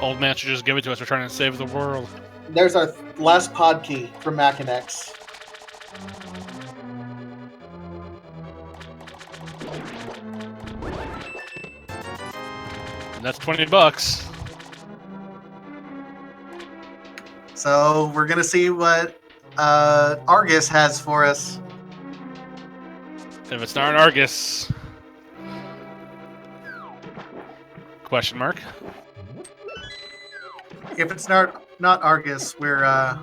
Old man should just give it to us. We're trying to save the world. There's our last pod key from Makinx. And that's $20. So we're gonna see what Argus has for us. If it's not Argus, question mark. If it's not Argus, we're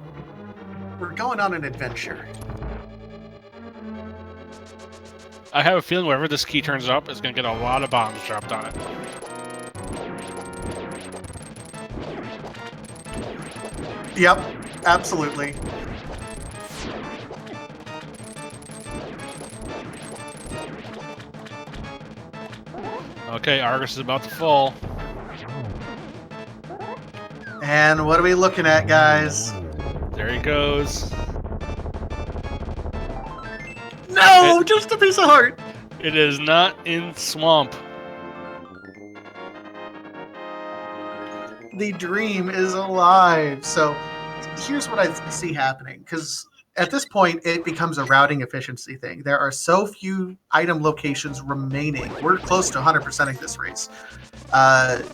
going on an adventure. I have a feeling wherever this key turns up, it's going to get a lot of bombs dropped on it. Yep, absolutely. Okay, Argus is about to fall. And what are we looking at, guys? There he goes. No, just a piece of heart. It is not in swamp. The dream is alive. So here's what I see happening, because at this point it becomes a routing efficiency thing. There are so few item locations remaining. We're close to 100%ing this race.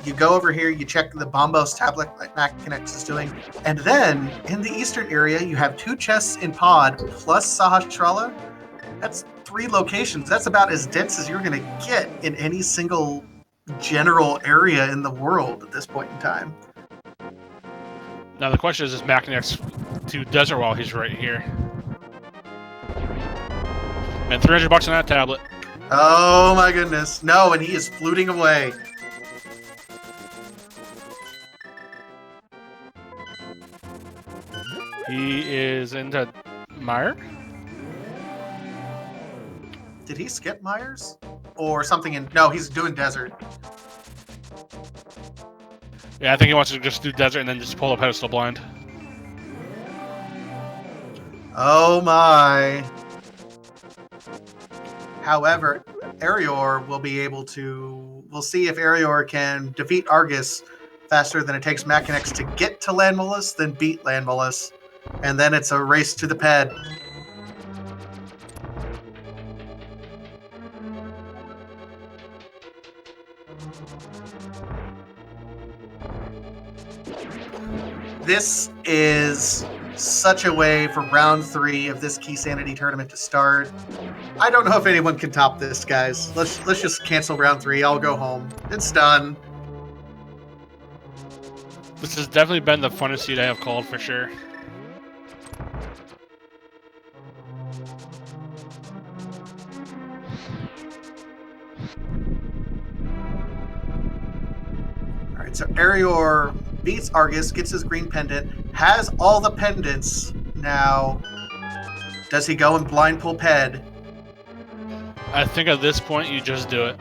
You go over here, you check the Bombos tablet like Makinx is doing, and then in the eastern area you have 2 chests in pod plus Sahasrara. That's 3 locations. That's about as dense as you're going to get in any single general area in the world at this point in time. Now the question is Makinx to desert while he's right here? And $300 on that tablet. Oh my goodness. No, and he is fluting away. He is into Meyer? Did he skip Myers? Or something in... No, he's doing desert. Yeah, I think he wants to just do desert and then just pull a pedestal blind. Oh my. However, Erior will be able to... We'll see if Erior can defeat Argus faster than it takes Makinx to get to Landmolus than beat Landmolus. And then it's a race to the ped. This is such a way for round 3 of this Keysanity Tournament to start. I don't know if anyone can top this, guys. Let's just cancel round 3. I'll go home. It's done. This has definitely been the funnest seed I have called for sure. Alright, so Erior beats Argus, gets his green pendant, has all the pendants. Now, does he go and blind pull ped? I think at this point you just do it.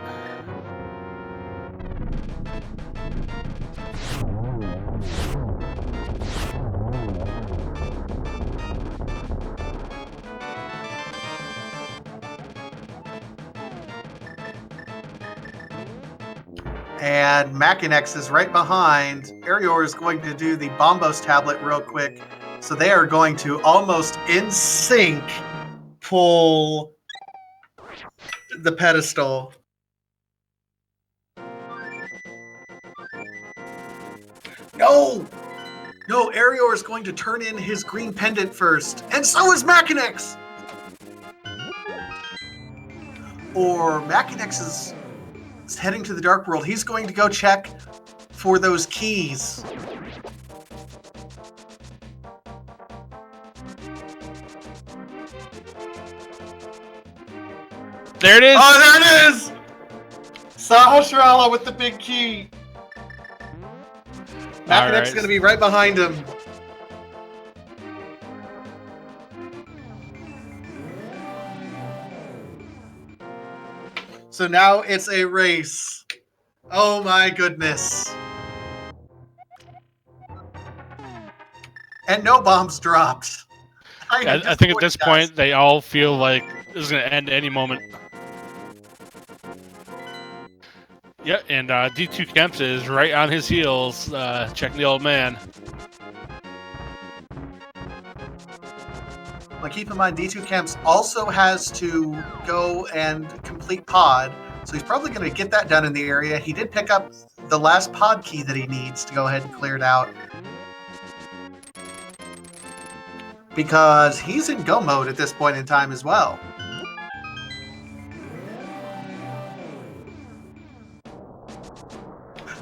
And Makinx is right behind. Erior is going to do the Bombos tablet real quick. So they are going to almost in sync pull the pedestal. No! No, Erior is going to turn in his green pendant first. And so is Makinx! Or Makinx is heading to the Dark World. He's going to go check for those keys. There it is! Oh, there it is! Sahasrara with the big key. Makinx is going to be right behind him. So now it's a race. Oh my goodness. And no bombs dropped. I think at this point they all feel like this is going to end any moment. Yeah, and d2kemps is right on his heels, checking the old man. But keep in mind, d2kemps also has to go and complete pod, so he's probably going to get that done in the area. He did pick up the last pod key that he needs to go ahead and clear it out, because he's in go mode at this point in time as well.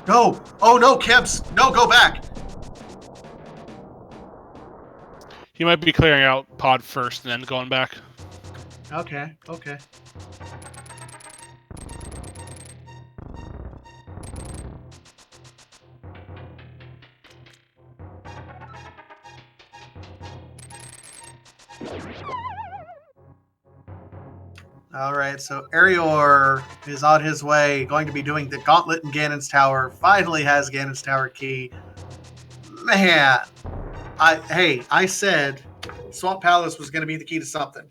No! Oh no, Kemps! No, go back! He might be clearing out pod first and then going back. Okay, okay. All right, so Erior is on his way, going to be doing the gauntlet in Ganon's Tower. Finally has Ganon's Tower key. Man, I said Swamp Palace was going to be the key to something.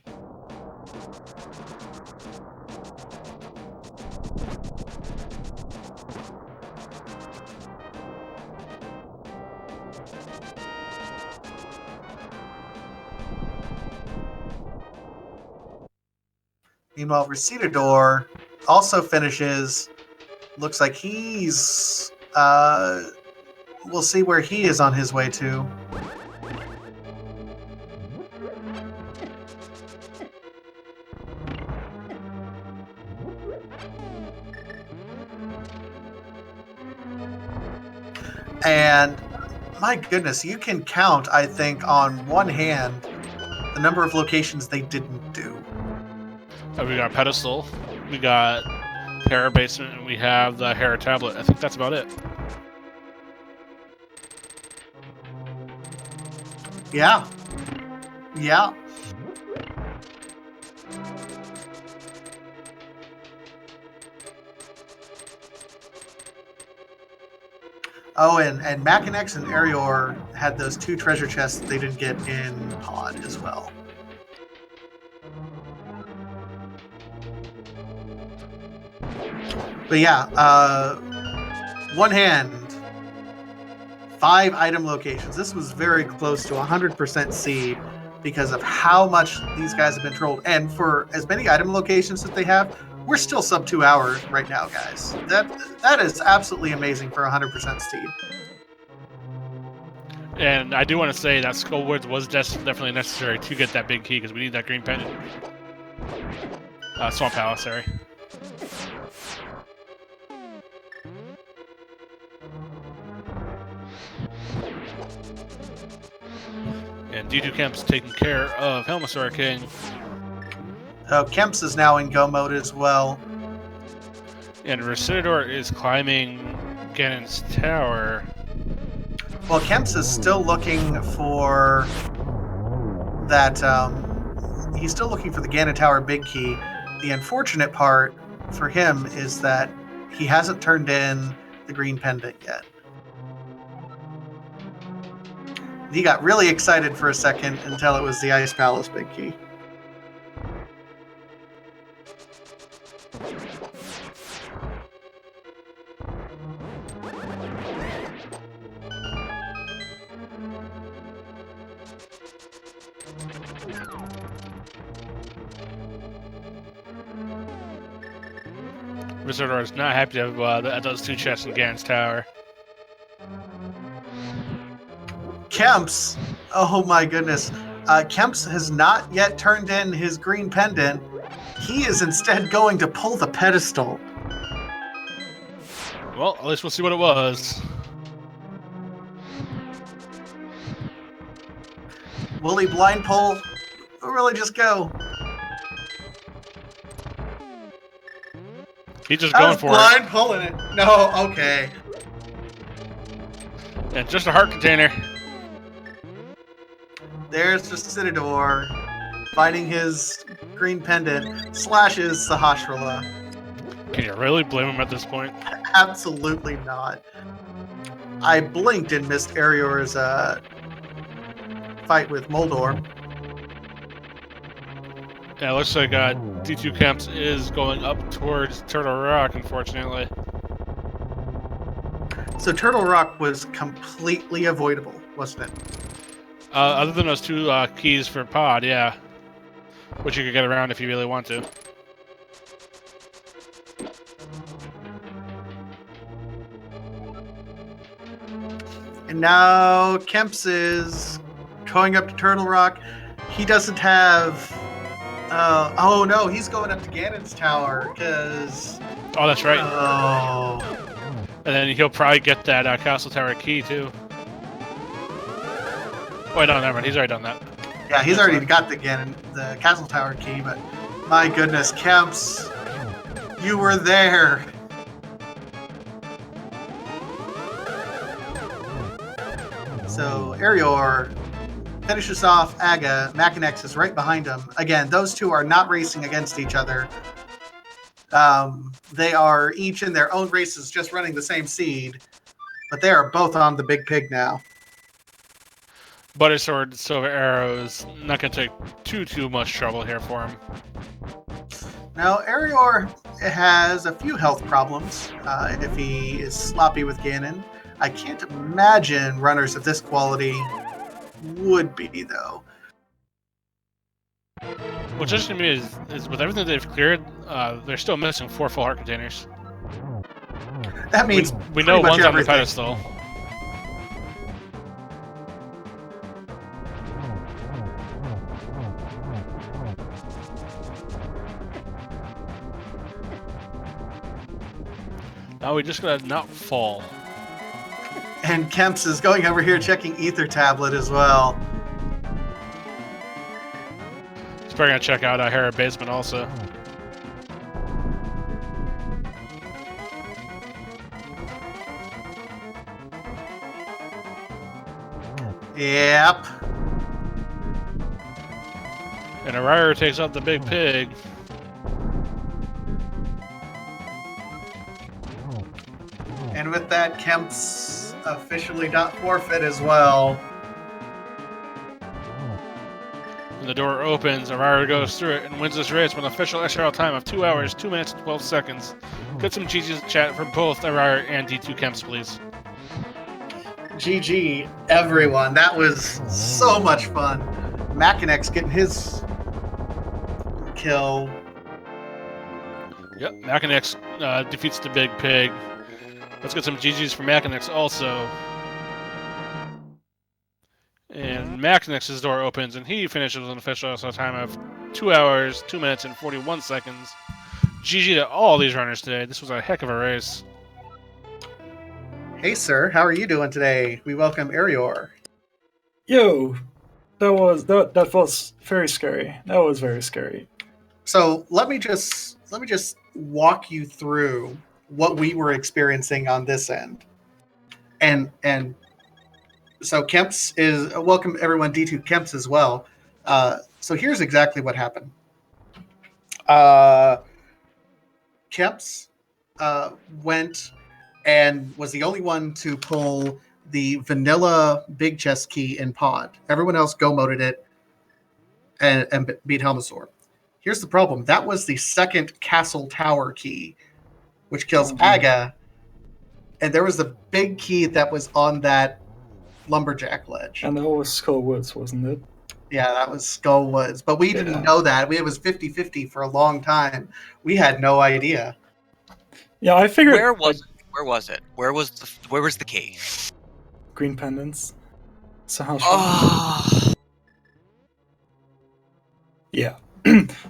Meanwhile, Recitador also finishes. Looks like he's. We'll see where he is on his way to. And my goodness, you can count, I think, on one hand the number of locations they didn't do. We got Pedestal, we got Terror Basement, and we have the Hera Tablet. I think that's about it. Yeah. Yeah. Oh, and Makinx and Erior had those 2 treasure chests that they didn't get in pod as well. But yeah, one hand, 5 item locations. This was very close to 100% seed because of how much these guys have been trolled. And for as many item locations that they have, we're still sub 2 hours right now, guys. That is absolutely amazing for 100% seed. And I do want to say that Skull Woods was definitely necessary to get that big key because we need that green pendant. Swamp Palace, sorry. And d2kemps taking care of Helmasaur King. So Kemps is now in go mode as well. And Recitador is climbing Ganon's Tower. Well, Kemps is still looking for that. He's still looking for the Ganon Tower big key. The unfortunate part for him is that he hasn't turned in the green pendant yet. He got really excited for a second until it was the Ice Palace big key. Recitador is not happy to have those 2 chests in Ganon's Tower. Kemps, oh my goodness. Kemps has not yet turned in his green pendant. He is instead going to pull the pedestal. Well, at least we'll see what it was. Will he blind pull or really just go? He's just going for blind pulling it. No, okay. And just a heart container. There's just Recitador finding his green pendant, slashes Sahasrahla. Can you really blame him at this point? Absolutely not. I blinked and missed Erior's fight with Moldor. Yeah, it looks like d2kemps is going up towards Turtle Rock, unfortunately. So Turtle Rock was completely avoidable, wasn't it? Other than those two keys for pod, yeah. Which you could get around if you really want to. And now Kemps is going up to Turtle Rock. He doesn't have... oh no, he's going up to Ganon's tower, because... Oh, that's right. Oh. And then he'll probably get that Castle Tower key, too. Wait, no, never mind. He's already done that. Yeah, he's already got the Castle Tower key, but my goodness, Kemps, you were there. So Erior finishes off Aga. Makinx is right behind him. Again, those two are not racing against each other. They are each in their own races, just running the same seed, but they are both on the big pig now. Butter Sword, Silver Arrow is not going to take too much trouble here for him. Now, Erior has a few health problems if he is sloppy with Ganon. I can't imagine runners of this quality would be, though. What's interesting to me is with everything they've cleared, they're still missing 4 full heart containers. That means we know one's on the everything. pedestal. Now we just gotta not fall. And Kemps is going over here checking Ether Tablet as well. He's probably gonna check out Hera Basement also. Yep. And Erior takes out the big pig. And with that, Kemps officially got forfeit as well. And the door opens, Erior goes through it and wins this race with an official SRL time of 2 hours, 2 minutes, and 12 seconds. Get some GG's chat for both Erior and d2kemps, please. GG, everyone. That was so much fun. Makinx getting his kill. Yep, Makinx defeats the big pig. Let's get some GG's for Makinx also. And Makinx's door opens and he finishes with an official time of 2 hours, 2 minutes, and 41 seconds. GG to all these runners today. This was a heck of a race. Hey, sir. How are you doing today? We welcome Erior. Yo, that was very scary. That was very scary. So let me just walk you through what we were experiencing on this end. And so Kemps is welcome everyone, d2kemps as well. So here's exactly what happened. Kemps went and was the only one to pull the vanilla big chest key in pod. Everyone else go-moded it and beat Helmasaur. Here's the problem. That was the second castle tower key, which kills Aga. And there was a big key that was on that lumberjack ledge. And that was Skull Woods, wasn't it? Yeah, that was Skull Woods. But we didn't know that. It was 50-50 for a long time. We had no idea. Yeah, I figured. Where was it? Where was the key? Green pendants. So yeah.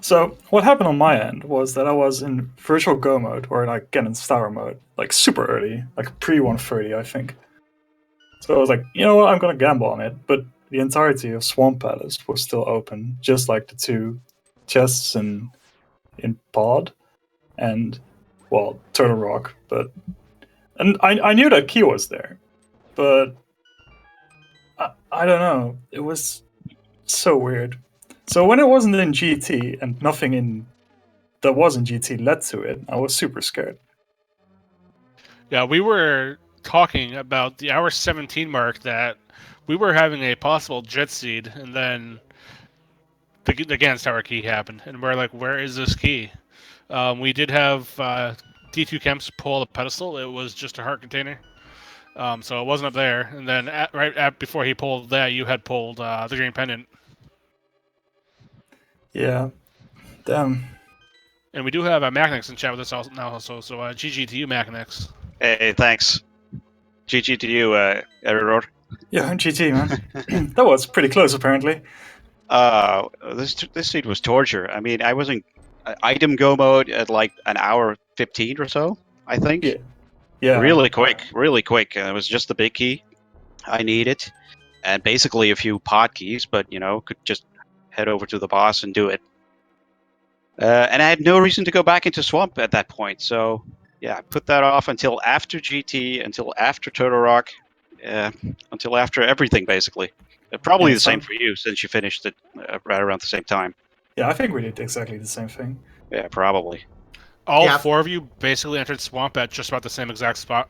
So what happened on my end was that I was in virtual go mode, or like Ganon's tower mode, like super early, like pre-130, I think. So I was like, you know what, I'm gonna gamble on it. But the entirety of Swamp Palace was still open, just like the two chests in Pod and, well, Turtle Rock. And I knew that key was there, but I don't know. It was so weird. So when it wasn't in GT and nothing that was in GT led to it, I was super scared. Yeah, we were talking about the hour 17 mark that we were having a possible jet seed, and then the Gans Tower key happened, and we're like, where is this key? We did have d2kemps pull the pedestal. It was just a heart container. So it wasn't up there. And then before he pulled that, you had pulled the green pendant. Yeah. Damn. And we do have a Makinx in chat with us now also. So GG to you, Makinx. Hey, thanks. GG to you, Error. Yeah, GG, man. That was pretty close, apparently. This seed was torture. I mean, I was in item go mode at like an hour 15 or so, I think. Yeah. Really quick. It was just the big key I needed, and basically a few pod keys, but could just head over to the boss and do it. And I had no reason to go back into Swamp at that point, so yeah, I put that off until after GT, until after Turtle Rock, until after everything, basically. Probably the same for you, since you finished it right around the same time. Yeah, I think we did exactly the same thing. Yeah, probably. All four of you basically entered Swamp at just about the same exact spot.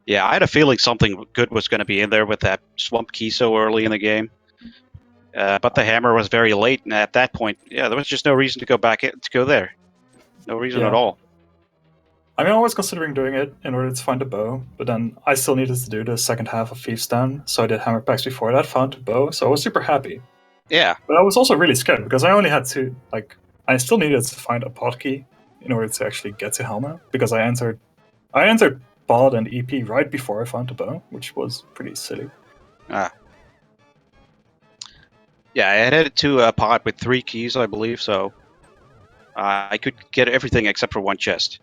Yeah, I had a feeling something good was going to be in there with that Swamp key so early in the game. But the hammer was very late, and at that point, yeah, there was just no reason to go back to go there. No reason at all. I mean, I was considering doing it in order to find a bow, but then I still needed to do the second half of Thieves' Den, so I did hammer packs before that, found a bow, so I was super happy. Yeah. But I was also really scared, because I only had to, I still needed to find a pod key in order to actually get to Helma, because I entered pod and EP right before I found the bow, which was pretty silly. Yeah, I headed to a pod with 3 keys, I believe, so I could get everything except for one chest.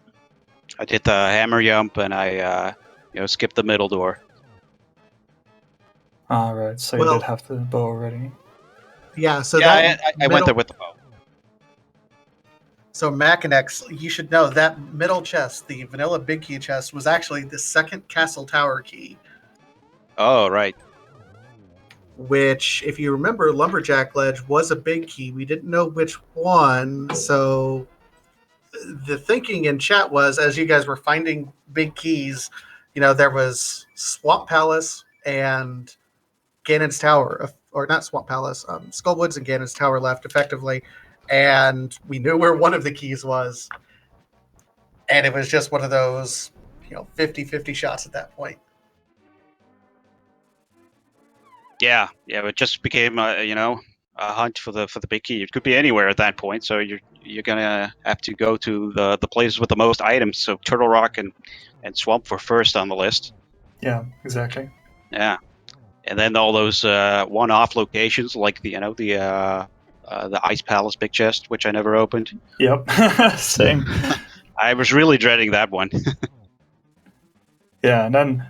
I did the hammer jump, and I skipped the middle door. Right, so you did have the bow already. Yeah, so I went there with the bow. So Makinx, you should know that middle chest, the vanilla big key chest, was actually the second castle tower key. Oh, right. Which, if you remember, Lumberjack Ledge was a big key. We didn't know which one, so the thinking in chat was, as you guys were finding big keys, there was Swamp Palace and Ganon's Tower, or not Swamp Palace, Skullwoods and Ganon's Tower left, effectively, and we knew where one of the keys was, and it was just one of those, 50-50 shots at that point. Yeah, it just became a hunt for the big key. It could be anywhere at that point, so you're gonna have to go to the places with the most items. So Turtle Rock and Swamp were first on the list. Yeah, exactly. Yeah, and then all those one-off locations like the Ice Palace big chest, which I never opened. Yep, same. I was really dreading that one. Yeah, and then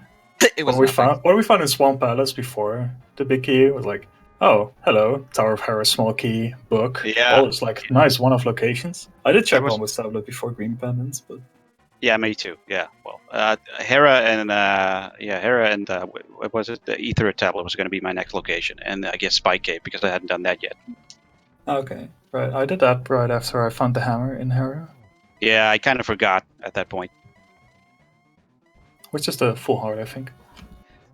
what we found in Swamp Palace before the big key was like, oh, hello, Tower of Hera small key book. Yeah, all those nice one-off locations. I did check one with tablet before green pendants, but yeah, me too. Yeah, well, Hera and what was it? The Ether tablet was going to be my next location, and I guess Spike Cave because I hadn't done that yet. Okay, right. I did that right after I found the hammer in Hera. Yeah, I kind of forgot at that point. Which is the full heart, I think.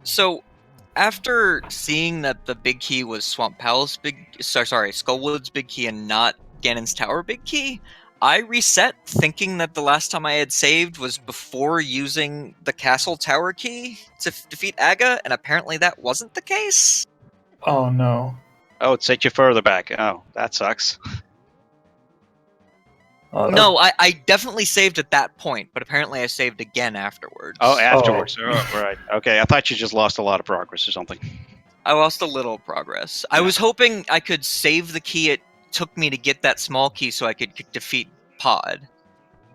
So, after seeing that the big key was Swamp Palace Skullwoods big key and not Ganon's Tower big key, I reset thinking that the last time I had saved was before using the Castle Tower key to defeat Aga, and apparently that wasn't the case. Oh no. Oh, it set you further back. Oh, that sucks. No, I definitely saved at that point, but apparently I saved again afterwards. Oh, afterwards. Oh, right. Okay, I thought you just lost a lot of progress or something. I lost a little progress. I was hoping I could save the key it took me to get that small key so I could defeat Pod.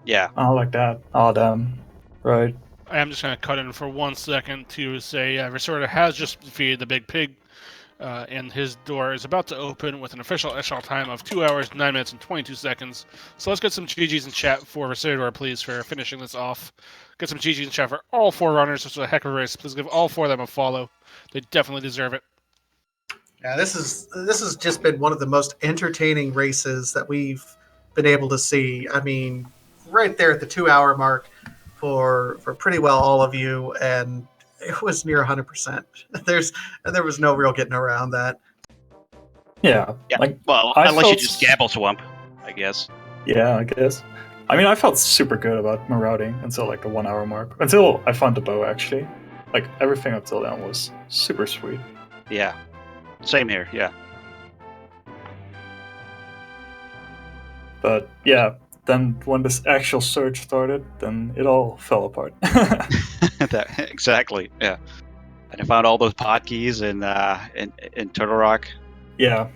Yeah. Oh, like that. Oh, damn. Right. I'm just going to cut in for 1 second to say Recitador has just defeated the Big Pig, and his door is about to open with an official echelon time of 2 hours, 9 minutes, and 22 seconds. So let's get some GGs in chat for Recitador, please, for finishing this off. Get some GGs in chat for all 4 runners. This was a heck of a race. Please give all 4 of them a follow. They definitely deserve it. Yeah, this has just been one of the most entertaining races that we've been able to see. I mean, right there at the 2-hour mark for pretty well all of you, and it was near 100%. There was no real getting around that. Yeah. Well, unless you just gamble Swamp, I guess. Yeah, I guess. I mean, I felt super good about marauding until like the 1 hour mark. Until I found the bow, actually. Like, everything up till then was super sweet. Yeah. Same here, yeah. But yeah, then when this actual search started, then it all fell apart. Exactly, yeah. And I found all those pod keys in Turtle Rock. Yeah.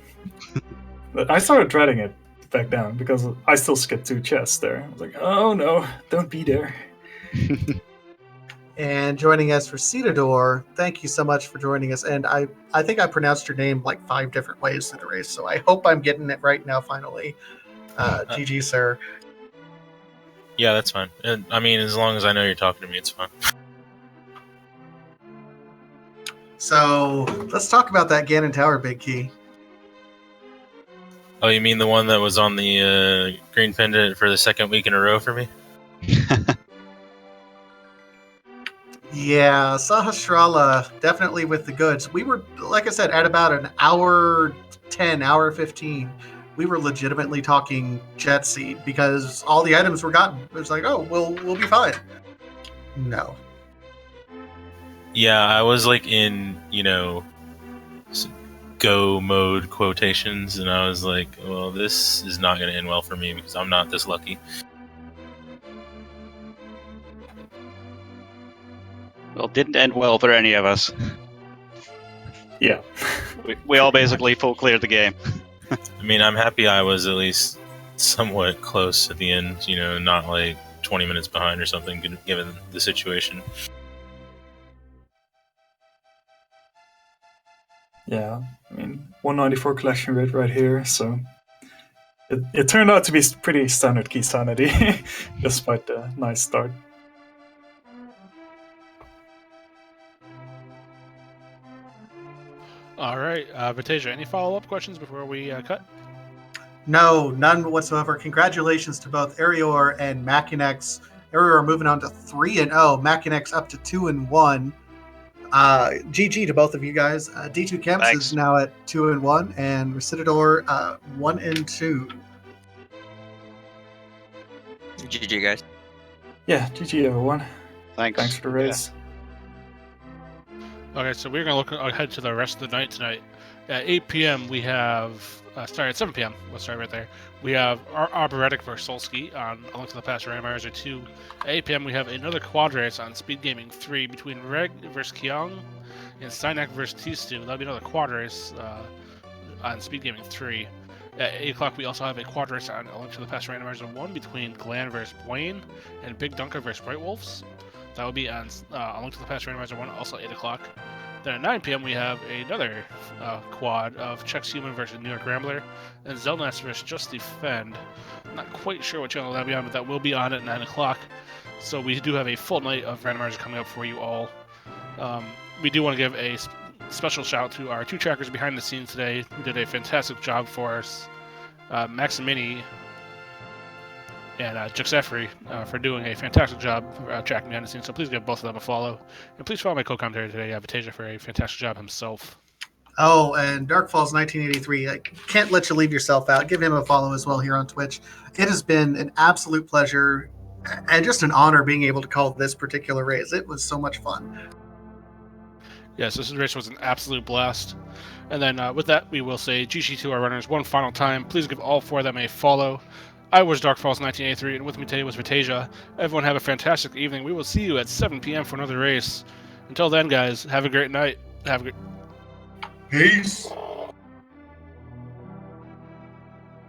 But I started dreading it back then because I still skipped 2 chests there. I was like, oh no, don't be there. And joining us for recitador, thank you so much for joining us. And I think I pronounced your name like 5 different ways through the race, so I hope I'm getting it right now finally. GG, sir. Yeah, that's fine. I mean, as long as I know you're talking to me, it's fine. So let's talk about that Ganon Tower big key. Oh, you mean the one that was on the green pendant for the 2nd week in a row for me? Yeah, Sahasrara, definitely with the goods. We were, like I said, at about an hour 10, hour 15, we were legitimately talking jet seed because all the items were gotten. It was like, oh, we'll be fine. No. Yeah, I was like in, go mode quotations, and I was like, well, this is not going to end well for me because I'm not this lucky. Well, it didn't end well for any of us. Yeah. We all basically full cleared the game. I mean, I'm happy I was at least somewhat close at the end, not like 20 minutes behind or something, given the situation. Yeah, I mean, 194 collection rate right here, so it turned out to be pretty standard Keysanity, despite the nice start. All right, Vitasia, any follow-up questions before we cut? No, none whatsoever. Congratulations to both Erior and Makinx. Erior moving on to 3-0. Makinx up to 2-1. GG to both of you guys. D2kemps Thanks. is now at 2-1, and recitador 1-2. GG, guys. Yeah, GG everyone. Thanks. Thanks for the race. Okay, so we're going to look ahead to the rest of the night tonight. At 8 p.m., we have... sorry, at 7 p.m. Let's start right there. We have Arboretic versus Solsky on A Link to the Past Randomizer 2. At 8 p.m., we have another quad race on Speed Gaming 3 between Reg versus Kyung and Steinak versus T-Stu. That'll be another quad race on Speed Gaming 3. At 8 o'clock, we also have a quad race on A Link to the Past Randomizer 1 between Glan versus Blaine and Big Dunker versus Bright Wolves. That will be on A Link to the Past Randomizer 1, also 8 o'clock. Then at 9 p.m. we have another quad of Chex Human versus New York Rambler, and Zelnast versus Just Defend. I'm not quite sure what channel that'll be on, but that will be on at 9 o'clock. So we do have a full night of randomizer coming up for you all. We do want to give a special shout out to our 2 trackers behind the scenes today, who did a fantastic job for us. Maximini and Juxefri for doing a fantastic job tracking behind the scenes. So please give both of them a follow. And please follow my co-commentator today, Vitasia, for a fantastic job himself. Oh, and Darkfalls 1983. I can't let you leave yourself out. Give him a follow as well here on Twitch. It has been an absolute pleasure and just an honor being able to call this particular race. It was so much fun. Yes, this race was an absolute blast. And then with that, we will say GG to our runners one final time. Please give all 4 of them a follow. I was Darkfalls 1983, and with me today was Vitasia. Everyone have a fantastic evening. We will see you at 7 p.m. for another race. Until then, guys, have a great night. Have a great... Peace.